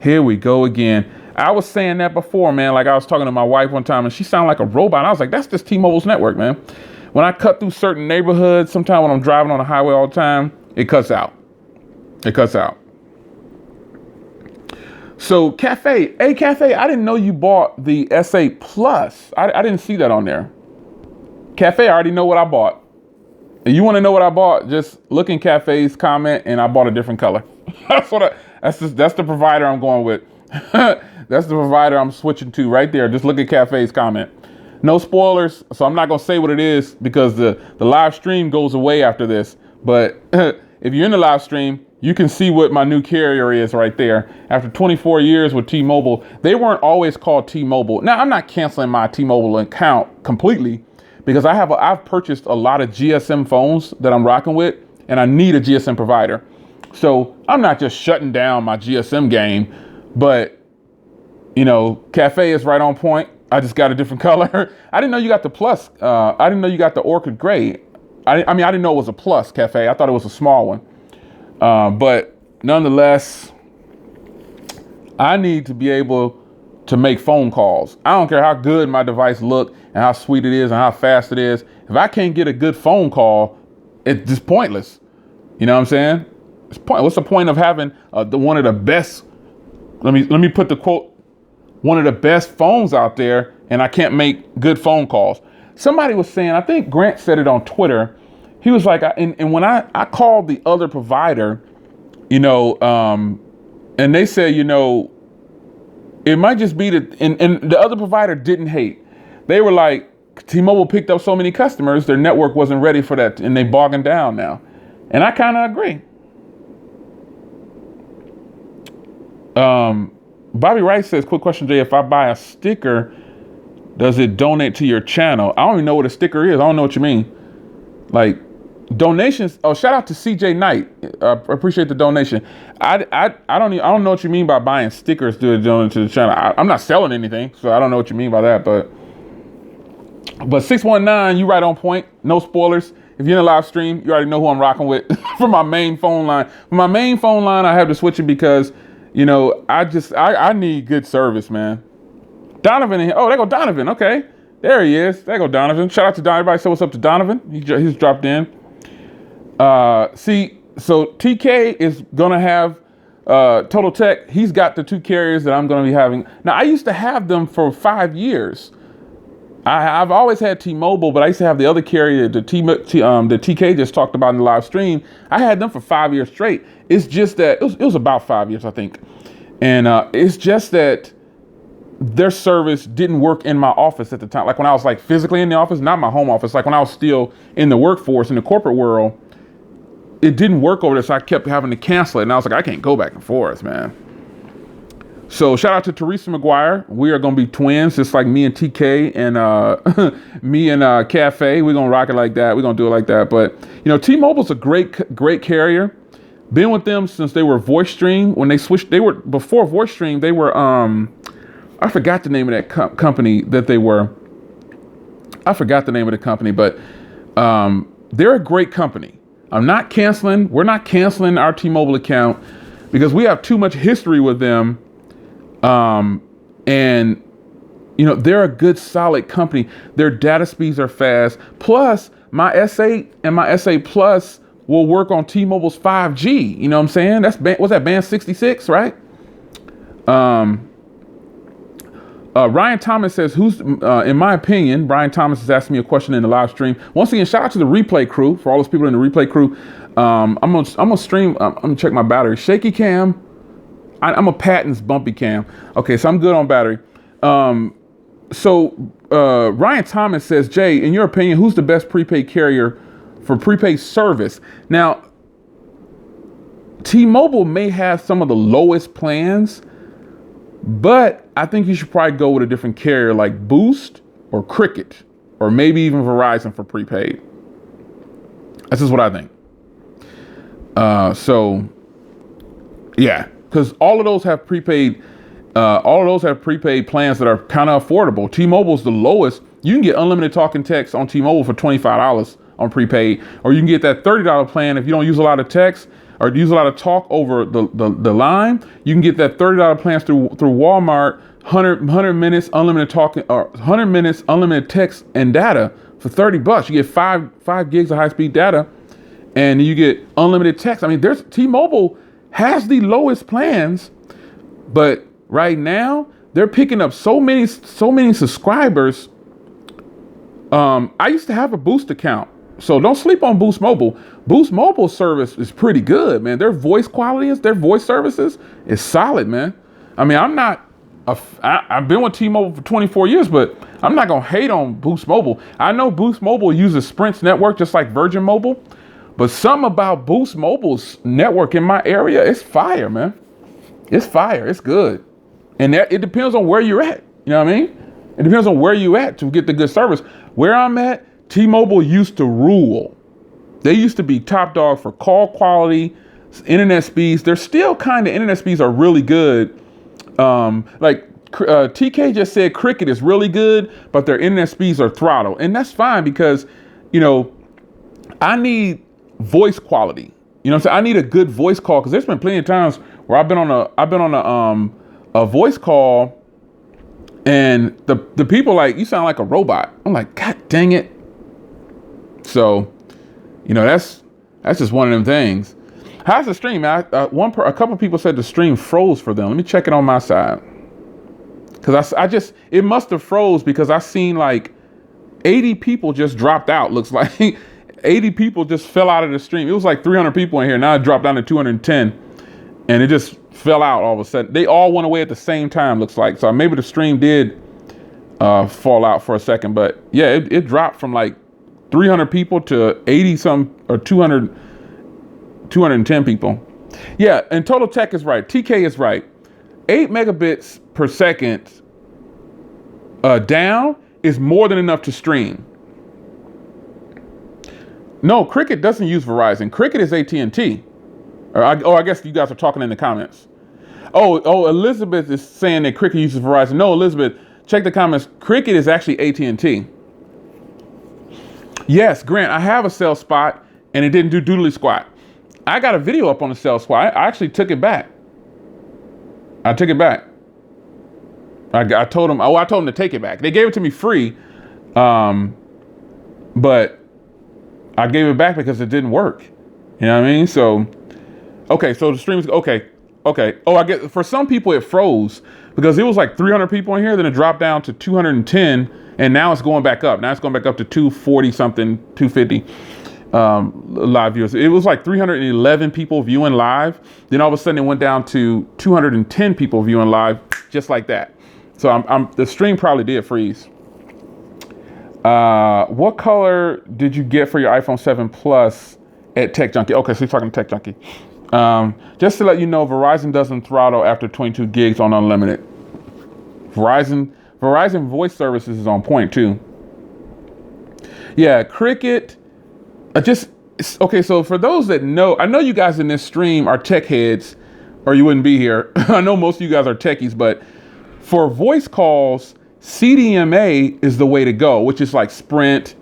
Here we go again. I was saying that before, man. Like I was talking to my wife one time and she sounded like a robot. And I was like, that's just T-Mobile's network, man. When I cut through certain neighborhoods, sometimes when I'm driving on the highway all the time, it cuts out. It cuts out. So Cafe, hey Cafe, I didn't know you bought the S8 Plus. I didn't see that on there. Cafe, I already know what I bought. And you want to know what I bought? Just look in Cafe's comment, and I bought a different color. That's the provider I'm going with. That's the provider I'm switching to right there. Just look at Cafe's comment. No spoilers, so I'm not gonna say what it is because the live stream goes away after this. But if you're in the live stream, you can see what my new carrier is right there. After 24 years with T-Mobile, they weren't always called T-Mobile. Now I'm not canceling my T-Mobile account completely, because I've purchased a lot of GSM phones that I'm rocking with, and I need a GSM provider. So I'm not just shutting down my GSM game, but Cafe is right on point. I just got a different color. I didn't know you got the Plus. I didn't know you got the Orchid Gray. I didn't know it was a Plus, Cafe. I thought it was a small one. But nonetheless, I need to be able to make phone calls. I don't care how good my device look and how sweet it is and how fast it is. If I can't get a good phone call, it's just pointless. You know what I'm saying? It's point. What's the point of having one of the best? Let me put the quote. One of the best phones out there, and I can't make good phone calls. Somebody was saying, I think Grant said it on Twitter. He was like, and when I called the other provider, and they said, it might just be that, and the other provider didn't hate. They were like, T-Mobile picked up so many customers, their network wasn't ready for that, and they bogging down now. And I kind of agree. Bobby Wright says, quick question, Jay, if I buy a sticker, does it donate to your channel? I don't even know what a sticker is. I don't know what you mean. Like donations. Oh, shout out to CJ Knight. Appreciate the donation. I don't know what you mean by buying stickers to donate to the channel. I'm not selling anything, so I don't know what you mean by that. But 619, you right on point. No spoilers. If you're in a live stream, you already know who I'm rocking with. For my main phone line. For my main phone line, I have to switch it because I need good service, man. Donovan in here. Oh, there go Donovan. Okay. There he is. There go Donovan. Shout out to Donovan. Everybody say what's up to Donovan. He's dropped in. So TK is going to have Total Tech. He's got the two carriers that I'm going to be having. Now, I used to have them for 5 years. I've always had T-Mobile, but I used to have the other carrier, the TK just talked about in the live stream. I had them for 5 years straight. It's just that it was about 5 years, I think. And it's just that their service didn't work in my office at the time. Like when I was like physically in the office, not my home office, like when I was still in the workforce, in the corporate world, it didn't work over there. So I kept having to cancel it. And I was like, I can't go back and forth, man. So shout out to Teresa McGuire. We are going to be twins, just like me and TK and me and Cafe. We're going to rock it like that. We're going to do it like that. But, T-Mobile's a great carrier. Been with them since they were VoiceStream. When they switched, before VoiceStream, they were, I forgot the name of that company that they were. I forgot the name of the company, but they're a great company. We're not canceling our T-Mobile account because we have too much history with them. And they're a good, solid company. Their data speeds are fast. Plus, my S8 and my S8 Plus will work on T-Mobile's 5G. You know what I'm saying? What's that, band 66, right? Ryan Thomas says, in my opinion, Brian Thomas is asking me a question in the live stream. Once again, shout out to the replay crew, for all those people in the replay crew. I'm gonna stream, I'm gonna check my battery. Shaky cam. I'm a Patton's bumpy cam. Okay, so I'm good on battery. So Ryan Thomas says, Jay, in your opinion, who's the best prepaid carrier for prepaid service? Now, T-Mobile may have some of the lowest plans, but I think you should probably go with a different carrier like Boost or Cricket, or maybe even Verizon for prepaid. That's just what I think. So, yeah. Because all of those have prepaid plans that are kind of affordable. T-Mobile's the lowest, You can get unlimited talk and text on T-Mobile for $25 on prepaid, or you can get that $30 plan if you don't use a lot of text or use a lot of talk over the line. You can get that $30 plans through Walmart, 100 minutes unlimited talk, or 100 minutes unlimited text and data for $30. You get five gigs of high speed data, and you get unlimited text. I mean, T-Mobile has the lowest plans, but right now they're picking up so many subscribers. I used to have a Boost account, so don't sleep on Boost Mobile. Boost Mobile service is pretty good, man. Their voice their voice services is solid, man. I mean, I've been with T-Mobile for 24 years, but I'm not gonna hate on Boost Mobile. I know Boost Mobile uses Sprint's network just like Virgin Mobile, but something about Boost Mobile's network in my area, it's fire, man. It's fire. It's good. And it depends on where you're at. You know what I mean? It depends on where you're at to get the good service. Where I'm at, T-Mobile used to rule. They used to be top dog for call quality, internet speeds. They're still internet speeds are really good. TK just said Cricket is really good, but their internet speeds are throttle. And that's fine because, I need voice quality. You know what I'm saying? I need a good voice call, because there's been plenty of times where I've been on a voice call, and the people like, you sound like a robot. I'm like, God dang it. So, that's just one of them things. How's the stream? A couple people said the stream froze for them. Let me check it on my side, because it must have froze because I seen like 80 people just dropped out. Looks like 80 people just fell out of the stream. It was like 300 people in here. Now it dropped down to 210, and it just fell out all of a sudden. They all went away at the same time, looks like. So maybe the stream did fall out for a second, but yeah, it dropped from like 300 people to 80 some or 210 people. Yeah, and Total Tech is right. TK is right. 8 megabits per second down is more than enough to stream. No, Cricket doesn't use Verizon. Cricket is AT&T. I guess you guys are talking in the comments. Oh, Elizabeth is saying that Cricket uses Verizon. No, Elizabeth, check the comments. Cricket is actually AT&T. Yes, Grant, I have a cell spot, and it didn't do doodly squat. I got a video up on the cell spot. I actually took it back. I took it back. I told them to take it back. They gave it to me free, but I gave it back because it didn't work. You know what I mean? So, okay, so the stream's okay. Oh, I get, for some people it froze because it was like 300 people in here, then it dropped down to 210, and now it's going back up. Now it's going back up to 240 something, 250 live viewers. It was like 311 people viewing live. Then all of a sudden it went down to 210 people viewing live, just like that. So the stream probably did freeze. What color did you get for your iPhone 7 Plus at Tech Junkie? Okay, so you're talking to Tech Junkie. Just to let you know, Verizon doesn't throttle after 22 gigs on unlimited. Verizon voice services is on point too. Yeah, Cricket. Okay, so for those that know, I know you guys in this stream are tech heads, or you wouldn't be here. I know most of you guys are techies, but for voice calls, CDMA is the way to go, which is like Sprint,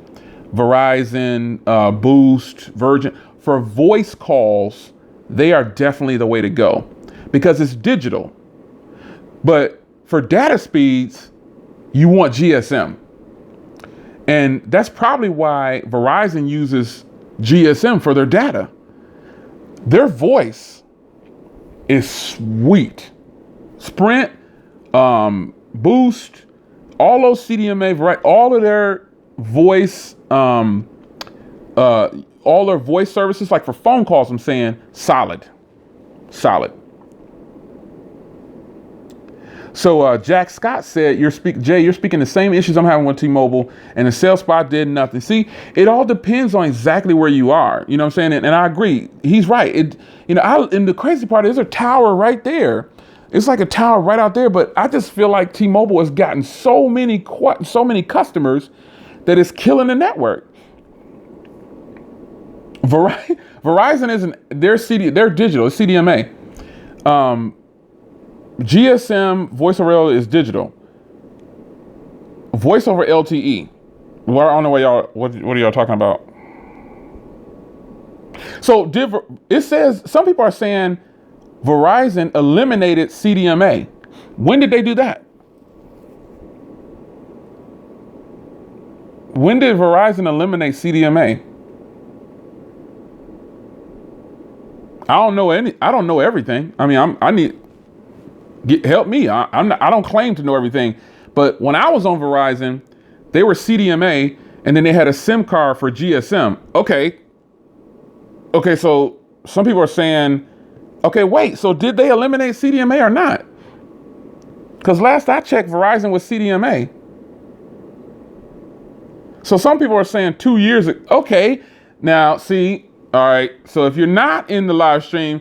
Verizon, Boost, Virgin. For voice calls, they are definitely the way to go because it's digital. But for data speeds, you want GSM. And that's probably why Verizon uses GSM for their data. Their voice is sweet. Sprint, Boost, all those CDMA, all of their voice, all their voice services, like for phone calls, I'm saying solid. So Jack Scott said, you're speaking the same issues I'm having with T-Mobile, and the sales spot did nothing. See, it all depends on exactly where you are. You know what I'm saying? And I agree. He's right. And the crazy part is there's a tower right there. It's like a tower right out there, but I just feel like T-Mobile has gotten so many customers that it's killing the network. Verizon isn't, they're digital, it's CDMA. GSM voice over LTE is digital. Voice over LTE. Well, I don't know what are y'all talking about? So it says some people are saying Verizon eliminated CDMA. When did they do that? When did Verizon eliminate CDMA? I don't know everything. I mean, help me. I don't claim to know everything. But when I was on Verizon, they were CDMA, and then they had a SIM card for GSM. Okay, so some people are saying, okay, wait, so did they eliminate CDMA or not? Because last I checked, Verizon was CDMA. So some people are saying 2 years ago. Okay, now see, all right, so if you're not in the live stream,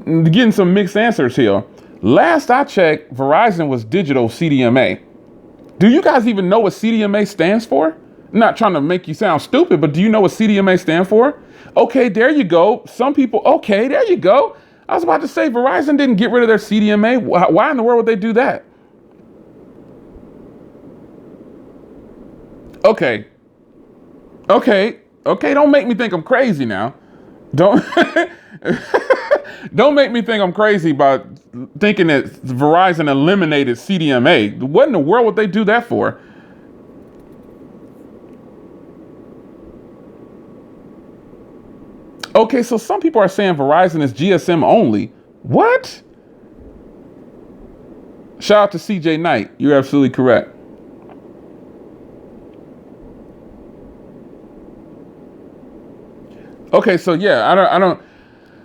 getting some mixed answers here. Last I checked, Verizon was digital CDMA. Do you guys even know what CDMA stands for? I'm not trying to make you sound stupid, but do you know what CDMA stands for? Okay, there you go. Some people, okay, there you go. I was about to say Verizon didn't get rid of their CDMA. Why in the world would they do that? Okay, don't make me think I'm crazy now. Don't don't make me think I'm crazy by thinking that Verizon eliminated CDMA. What in the world would they do that for? Okay, so some people are saying Verizon is GSM only. What? Shout out to CJ Knight. You're absolutely correct. Okay, so yeah, I don't.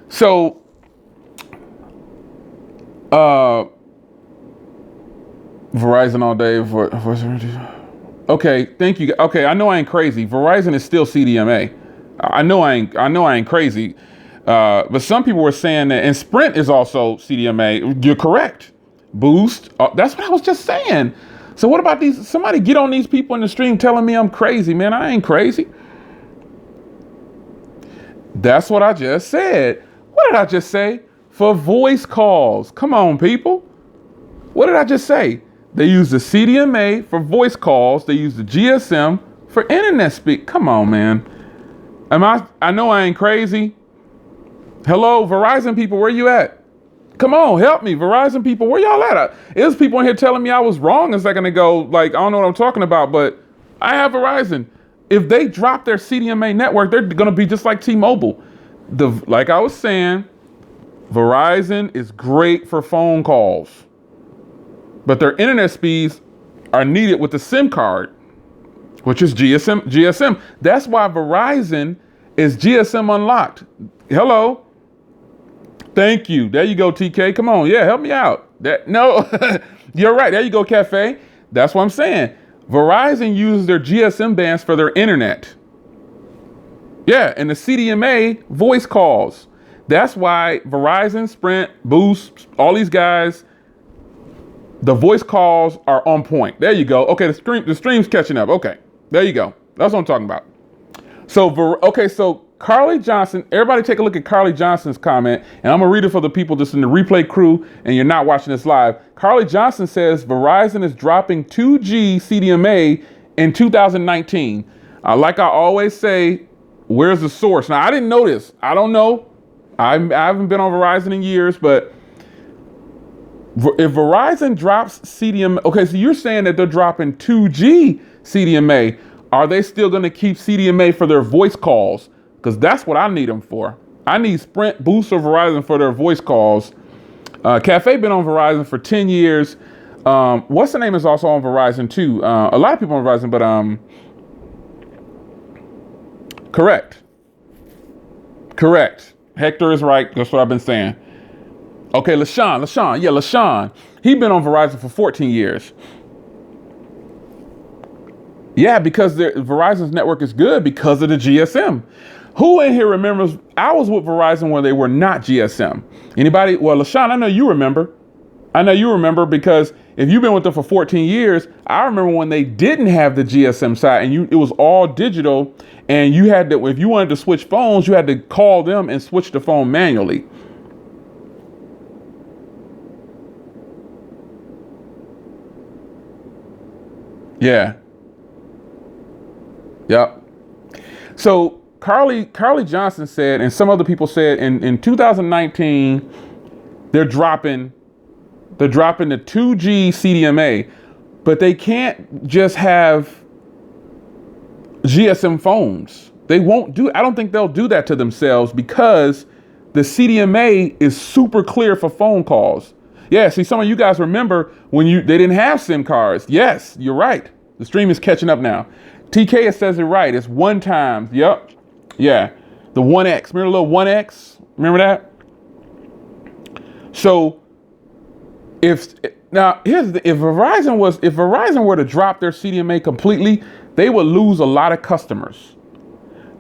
So, Verizon all day. Okay, thank you. Okay, I know I ain't crazy. Verizon is still CDMA. I know I ain't crazy. But some people were saying that, and Sprint is also CDMA. You're correct. Boost. That's what I was just saying. So what about these? Somebody get on these people in the stream telling me I'm crazy, man. I ain't crazy. That's what I just said. What did I just say? For voice calls. Come on, people. What did I just say? They use the CDMA for voice calls. They use the GSM for internet speak. Come on, man. I know I ain't crazy. Hello, Verizon people, where you at? Come on, help me. Verizon people, where y'all at? There's people in here telling me I was wrong a second ago. Like, I don't know what I'm talking about, but I have Verizon. If they drop their CDMA network, they're going to be just like T-Mobile. Like I was saying, Verizon is great for phone calls, but their internet speeds are needed with the SIM card, which is GSM. That's why Verizon is GSM unlocked. Hello. Thank you. There you go, TK. Come on. Yeah, help me out. No, you're right. There you go, Cafe. That's what I'm saying. Verizon uses their GSM bands for their internet. Yeah, and the CDMA voice calls. That's why Verizon, Sprint, Boost, all these guys, the voice calls are on point. There you go. Okay, the stream's catching up. Okay, there you go. That's what I'm talking about. So Carly Johnson, everybody take a look at Carly Johnson's comment, and I'm gonna read it for the people just in the replay crew, and you're not watching this live. Carly Johnson says Verizon is dropping 2G CDMA in 2019. Like I always say, where's the source? Now, I didn't know this. I don't know. I haven't been on Verizon in years, but if Verizon drops CDMA, okay, so you're saying that they're dropping 2G CDMA. Are they still going to keep CDMA for their voice calls? Because that's what I need them for. I need Sprint, Boost, or Verizon for their voice calls. Cafe been on Verizon for 10 years. What's the name is also on Verizon too. A lot of people on Verizon, but correct. Hector is right. That's what I've been saying. Okay, LaShawn. He been on Verizon for 14 years. Yeah, because Verizon's network is good because of the GSM. Who in here remembers? I was with Verizon when they were not GSM. Anybody? Well, LaShawn, I know you remember. Because if you've been with them for 14 years, I remember when they didn't have the GSM side and it was all digital, and you had to, if you wanted to switch phones, you had to call them and switch the phone manually. Yeah. Yep. So Carly Johnson said, and some other people said in 2019, they're dropping the 2G CDMA, but they can't just have GSM phones. They won't do, I don't think they'll do that to themselves because the CDMA is super clear for phone calls. Yeah, see, some of you guys remember when they didn't have SIM cards. Yes, you're right. The stream is catching up now. TK says it right. It's 1 time. Yep. Yeah. The 1X. Remember the little 1X? Remember that? So if Verizon were to drop their CDMA completely, they would lose a lot of customers.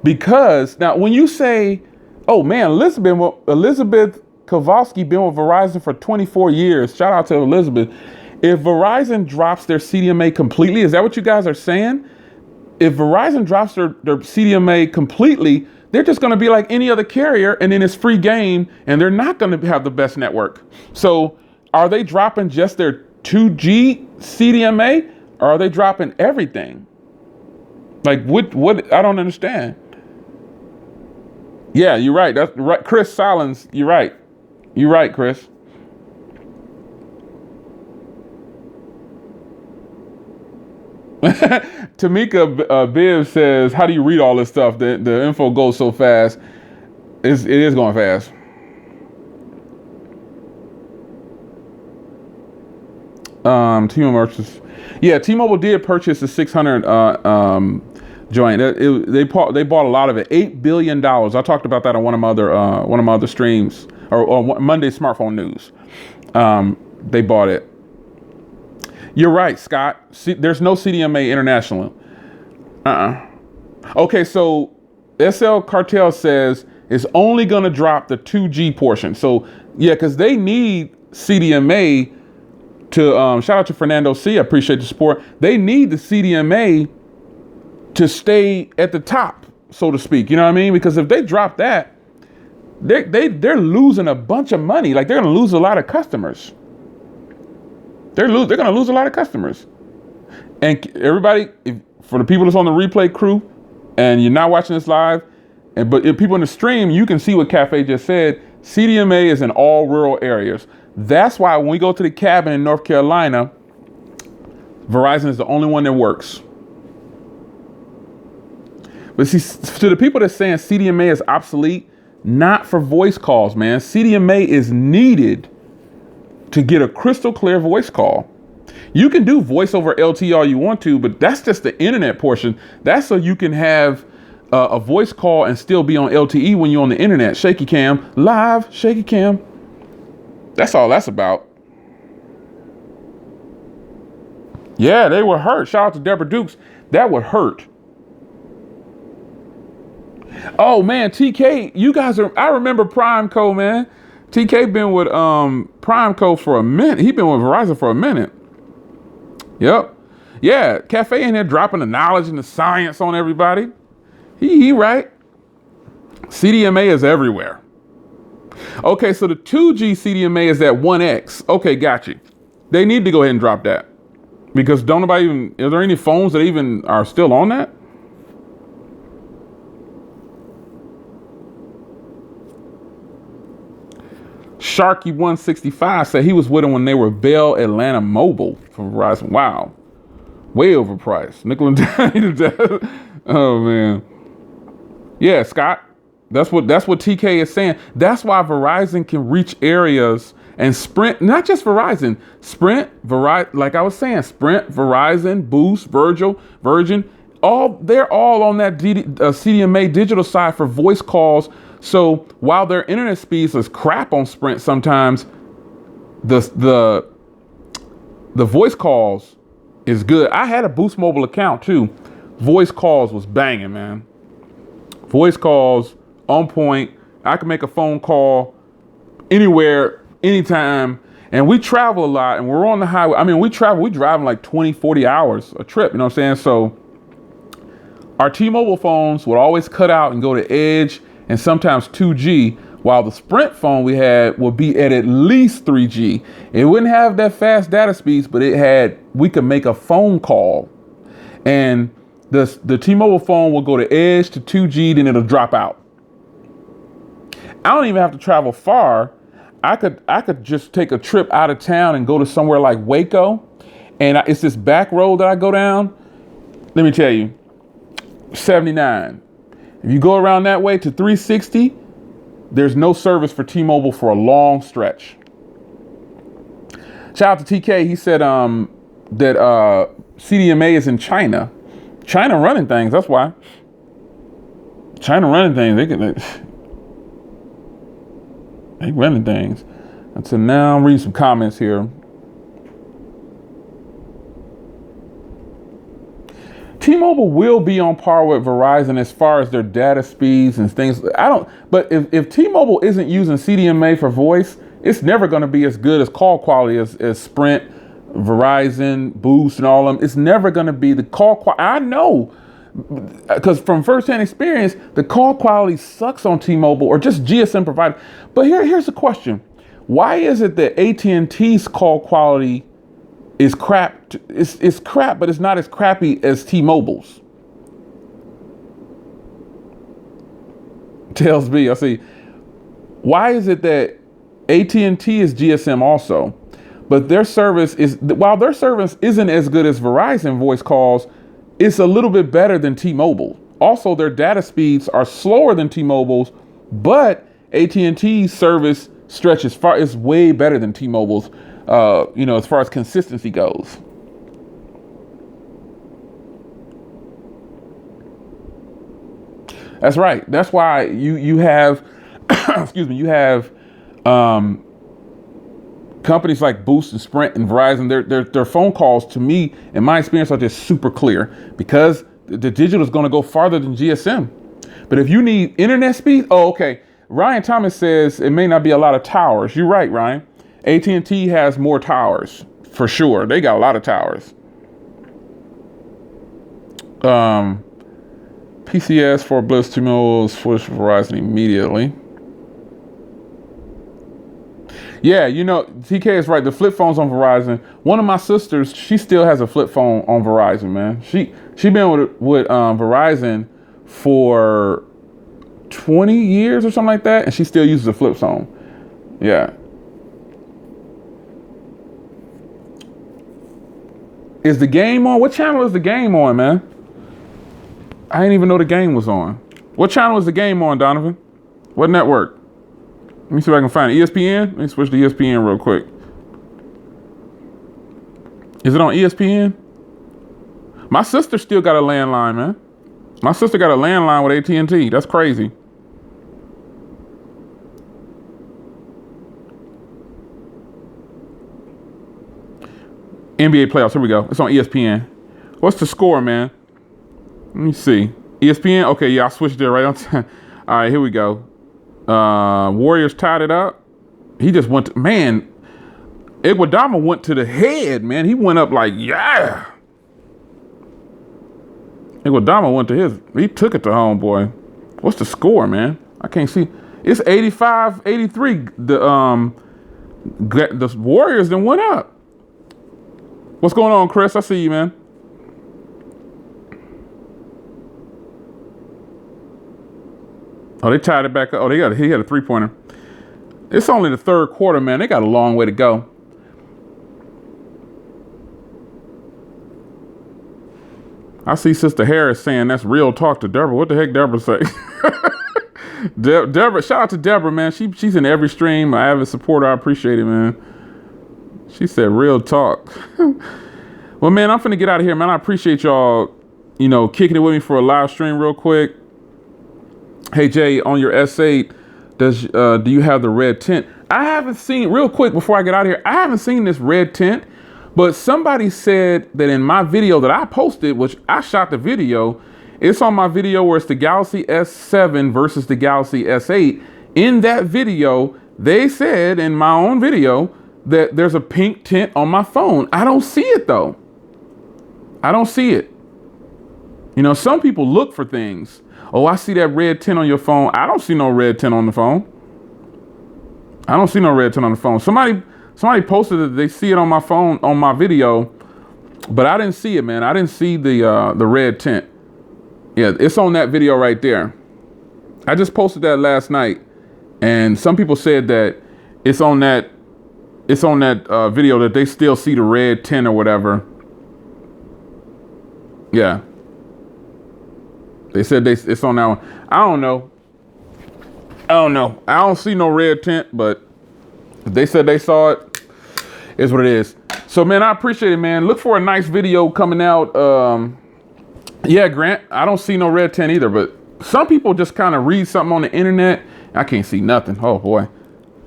Because now when you say, oh man, Elizabeth Kowalski been with Verizon for 24 years. Shout out to Elizabeth. If Verizon drops their CDMA completely, is that what you guys are saying? If Verizon drops their CDMA completely, they're just going to be like any other carrier, and then it's free game, and they're not going to have the best network. So are they dropping just their 2G CDMA, or are they dropping everything? Like what I don't understand. Yeah, you're right. That's right. Chris Silence, you're right. You're right, Chris. Tamika Biv says, how do you read all this stuff? The info goes so fast. It is going fast. T-Mobile purchase. Yeah, T-Mobile did purchase the 600 joint. They bought a lot of it. $8 billion. I talked about that on one of my other streams or Monday Smartphone News. They bought it. You're right, Scott. There's no CDMA international. Okay, so SL Cartel says it's only going to drop the 2G portion. So yeah, because they need CDMA to shout out to Fernando C. I appreciate the support. They need the CDMA to stay at the top, so to speak. You know what I mean? Because if they drop that, they're losing a bunch of money. Like they're going to lose a lot of customers. They're going to lose a lot of customers. And everybody, for the people that's on the replay crew, and you're not watching this live, but if people in the stream, you can see what Cafe just said. CDMA is in all rural areas. That's why when we go to the cabin in North Carolina, Verizon is the only one that works. But see, to the people that's saying CDMA is obsolete, not for voice calls, man. CDMA is needed to get a crystal clear voice call. You can do voice over LTE all you want to, but that's just the internet portion. That's so you can have a voice call and still be on LTE when you're on the internet. Shaky cam, live, shaky cam. That's all that's about. Yeah, they were hurt. Shout out to Deborah Dukes. That would hurt. Oh man, TK, you guys I remember Primeco, man. TK been with Primeco for a minute. He been with Verizon for a minute. Yep. Yeah, Cafe in there dropping the knowledge and the science on everybody. He right. CDMA is everywhere. Okay, so the 2G CDMA is that 1X. Okay, got you. They need to go ahead and drop that. Because are there any phones that even are still on that? Sharky165 said he was with them when they were Bell Atlanta Mobile from Verizon. Wow. Way overpriced. Nickel and dime. Oh man. Yeah, Scott. That's what TK is saying. That's why Verizon can reach areas and Sprint, not just Verizon, Sprint, Verizon, like I was saying, Sprint, Verizon, Boost, Virgin, they're all on that CDMA digital side for voice calls. So while their internet speeds is crap on Sprint sometimes, the voice calls is good. I had a Boost Mobile account too. Voice calls was banging, man. Voice calls on point. I can make a phone call anywhere, anytime. And we travel a lot and we're on the highway. I mean, we driving like 20, 40 hours a trip, you know what I'm saying? So our T-Mobile phones would always cut out and go to Edge and sometimes 2G, while the Sprint phone we had would be at least 3G. It wouldn't have that fast data speeds, but we could make a phone call. And the T-Mobile phone will go to edge to 2G, then it'll drop out. I don't even have to travel far. I could just take a trip out of town and go to somewhere like Waco, and it's this back road that I go down. Let me tell you, 79. If you go around that way to 360, there's no service for T-Mobile for a long stretch. Shout out to TK. He said that CDMA is in China. China running things. That's why. China running things. They running things. And so now I'm reading some comments here. T-Mobile will be on par with Verizon as far as their data speeds and things. But if T-Mobile isn't using CDMA for voice, it's never going to be as good as call quality as Sprint, Verizon, Boost, and all of them. It's never going to be the call quality. I know, because from firsthand experience, the call quality sucks on T-Mobile or just GSM provider. But here's the question. Why is it that AT&T's call quality is crap? It's crap, but it's not as crappy as T-Mobile's? Tells me, I see. Why is it that AT&T is GSM also, but their service while their service isn't as good as Verizon voice calls, it's a little bit better than T-Mobile. Also, their data speeds are slower than T-Mobile's, but AT&T's service stretches far is way better than T-Mobile's. As far as consistency goes. That's right. That's why you have, you have companies like Boost and Sprint and Verizon. Their phone calls, to me, in my experience, are just super clear because the digital is going to go farther than GSM. But if you need internet speed, okay. Ryan Thomas says it may not be a lot of towers. You're right, Ryan. AT&T has more towers, for sure. They got a lot of towers. PCS for Bliss T-Mobile switch for Verizon immediately. Yeah, TK is right. The flip phone's on Verizon. One of my sisters, she still has a flip phone on Verizon, man. She been with Verizon for 20 years or something like that, and she still uses a flip phone. Yeah. Is the game on? What channel is the game on, man? I didn't even know the game was on. What channel is the game on, Donovan? What network? Let me see if I can find it. ESPN? Let me switch to ESPN real quick. Is it on ESPN? My sister still got a landline, man. My sister got a landline with AT&T. That's crazy. NBA playoffs. Here we go. It's on ESPN. What's the score, man? Let me see. ESPN. Okay, yeah, I switched there right on time. All right, here we go. Warriors tied it up. He just went to, man. Iguodala went to the head, man. He went up like, yeah. Iguodala went to his. He took it to home, boy. What's the score, man? I can't see. It's 85-83. The Warriors then went up. What's going on, Chris? I see you, man. Oh, they tied it back up. Oh, he had a 3-pointer. It's only the third quarter, man. They got a long way to go. I see Sister Harris saying that's real talk to Deborah. What the heck Deborah say? Deborah, shout out to Deborah, man. She's in every stream. I avid supporter. I appreciate it, man. She said real talk. Well, man, I'm finna get out of here, man. I appreciate y'all, kicking it with me for a live stream real quick. Hey, Jay, on your S8, do you have the red tint? I haven't seen, real quick before I get out of here, I haven't seen this red tint, but somebody said that in my video that I posted, which I shot the video, it's on my video where it's the Galaxy S7 versus the Galaxy S8. In that video, they said in my own video that there's a pink tint on my phone. I don't see it though. I don't see it. Some people look for things. Oh, I see that red tint on your phone. I don't see no red tint on the phone. I don't see no red tint on the phone. Somebody posted that they see it on my phone, on my video, but I didn't see it, man. I didn't see the red tint. Yeah, it's on that video right there. I just posted that last night, and some people said that it's on that video that they still see the red tint or whatever. Yeah, they said it's on that one. I don't know. I don't see no red tint, but they said they saw it. Is what it is. So, man, I appreciate it, man. Look for a nice video coming out. Yeah, Grant, I don't see no red tint either, but some people just kind of read something on the internet. I can't see nothing. Oh, boy.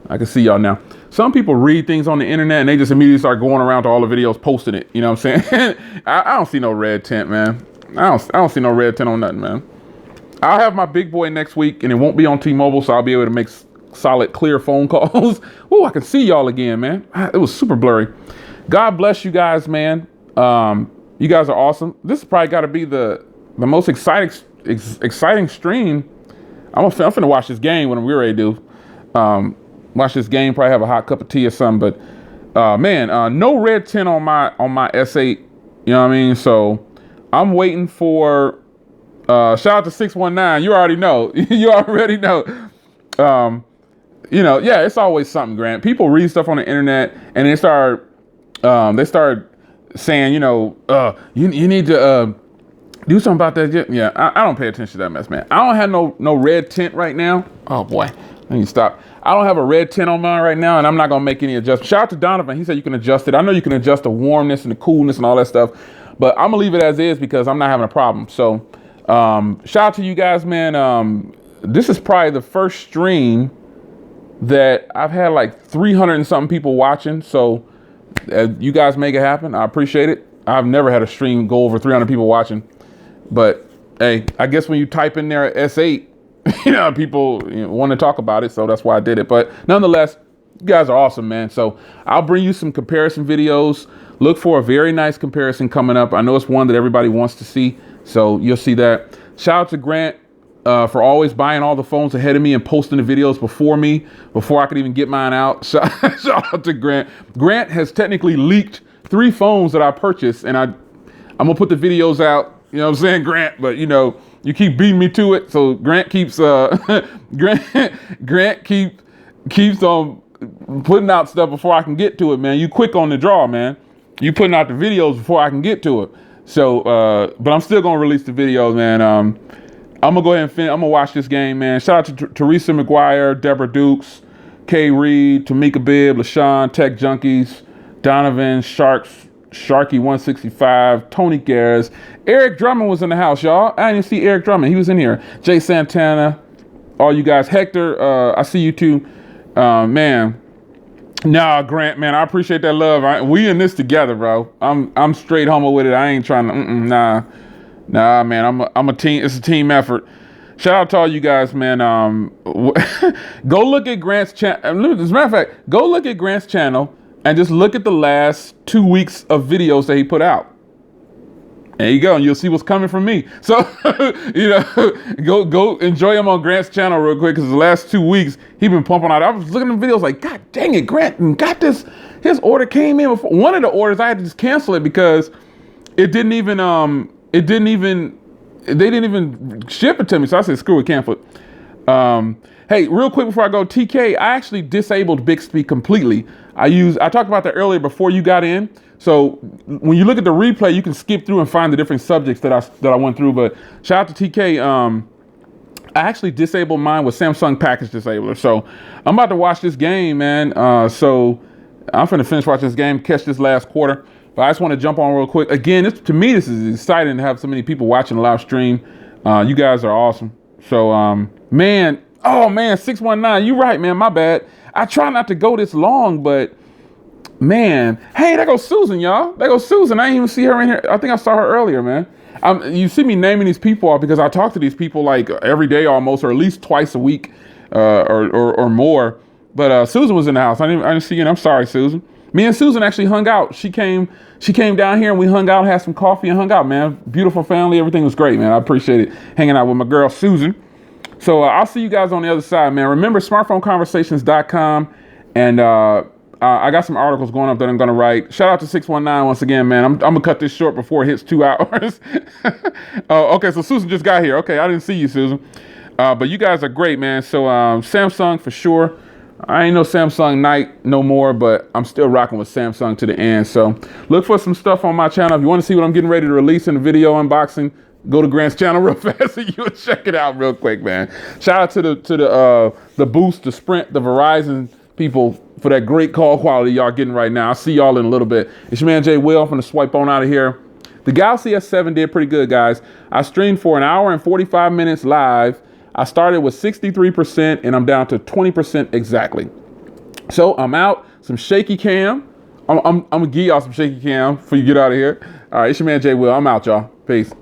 I can see y'all now. Some people read things on the internet and they just immediately start going around to all the videos posting it. You know what I'm saying? I don't see no red tint, man. I don't see no red tint on nothing, man. I'll have my big boy next week, and it won't be on T-Mobile, so I'll be able to make solid, clear phone calls. Oh, I can see y'all again, man. It was super blurry. God bless you guys, man. You guys are awesome. This has probably got to be the most exciting stream. I'm finna watch this game when we're ready to watch this game. Probably have a hot cup of tea or something. But man, no red tint on my S8. You know what I mean? So I'm waiting for. Shout out to 619. You already know. You already know. You know, yeah, it's always something, Grant. People read stuff on the internet and they start saying, you know, you need to do something about that. Yeah, I don't pay attention to that mess, man. I don't have no red tint right now. Oh boy, let me stop. I don't have a red tint on mine right now, and I'm not gonna make any adjustments. Shout out to Donovan. He said you can adjust it. I know you can adjust the warmness and the coolness and all that stuff, but I'm gonna leave it as is because I'm not having a problem. So shout out to you guys, man. This is probably the first stream that I've had like 300 and something people watching. So you guys make it happen. I appreciate it. I've never had a stream go over 300 people watching, but hey, I guess when you type in there S8, you know, people want to talk about it. So that's why I did it. But nonetheless, you guys are awesome, man. So I'll bring you some comparison videos. Look for a very nice comparison coming up. I know it's one that everybody wants to see. So you'll see that. Shout out to Grant for always buying all the phones ahead of me and posting the videos before I could even get mine out. Shout out to Grant. Grant has technically leaked 3 phones that I purchased, and I'm gonna put the videos out. You know what I'm saying, Grant? But you know, you keep beating me to it. So Grant keeps Grant keeps on putting out stuff before I can get to it, man. You quick on the draw, man. You putting out the videos before I can get to it. So, but I'm still gonna release the videos, man. I'm gonna go ahead and I'm gonna watch this game, man. Shout out to Teresa McGuire, Deborah Dukes, Kay Reed, Tamika Bibb, LaShawn, Tech Junkies, Donovan, Sharky 165, Tony Garris. Eric Drummond was in the house, y'all. I didn't see Eric Drummond. He was in here. Jay Santana, all you guys. Hector, I see you too. Man. Nah, Grant, man, I appreciate that love. We in this together, bro. I'm straight humble with it. I ain't trying to. Nah, man. I'm a team. It's a team effort. Shout out to all you guys, man. Go look at Grant's channel. As a matter of fact, go look at Grant's channel and just look at the last 2 weeks of videos that he put out. There you go, and you'll see what's coming from me. So, you know, go enjoy him on Grant's channel real quick, because the last 2 weeks he been pumping out. I was looking at the videos like, God dang it, Grant got this. His order came in before. One of the orders I had to just cancel it because they didn't even ship it to me. So I said, screw it, cancel it. Hey, real quick before I go, TK, I actually disabled Bixby completely. I talked about that earlier before you got in. So when you look at the replay, you can skip through and find the different subjects that I went through. But shout out to TK. I actually disabled mine with Samsung Package Disabler. So I'm about to watch this game, man. So I'm finna finish watching this game, catch this last quarter. But I just want to jump on real quick. Again, to me, this is exciting to have so many people watching the live stream. You guys are awesome. So, man, 619, you're right, man. My bad. I try not to go this long, but man, hey, there goes Susan, y'all. There goes Susan. I didn't even see her in here. I think I saw her earlier, man. You see me naming these people off because I talk to these people like every day almost, or at least twice a week, or more. But Susan was in the house. I didn't see you. I'm sorry, Susan. Me and Susan actually hung out. She came down here and we hung out, had some coffee and hung out, man. Beautiful family. Everything was great, man. I appreciate it. Hanging out with my girl, Susan. So I'll see you guys on the other side, man. Remember, smartphoneconversations.com. And I got some articles going up that I'm going to write. Shout out to 619 once again, man. I'm going to cut this short before it hits 2 hours. Okay, so Susan just got here. Okay, I didn't see you, Susan. But you guys are great, man. So Samsung for sure. I ain't no Samsung Knight no more, but I'm still rocking with Samsung to the end. So look for some stuff on my channel. If you want to see what I'm getting ready to release in the video unboxing, go to Grant's channel real fast and you'll check it out real quick, man. Shout out to the Boost, the Sprint, the Verizon people for that great call quality y'all getting right now. I'll see y'all in a little bit. It's your man Jay Will. I'm gonna swipe on out of here. The Galaxy S7 did pretty good, guys. I streamed for 1 hour and 45 minutes live. I started with 63% and I'm down to 20% exactly. So I'm out. Some shaky cam. I'm gonna give y'all some shaky cam before you get out of here. All right, it's your man Jay Will. I'm out, y'all. Peace.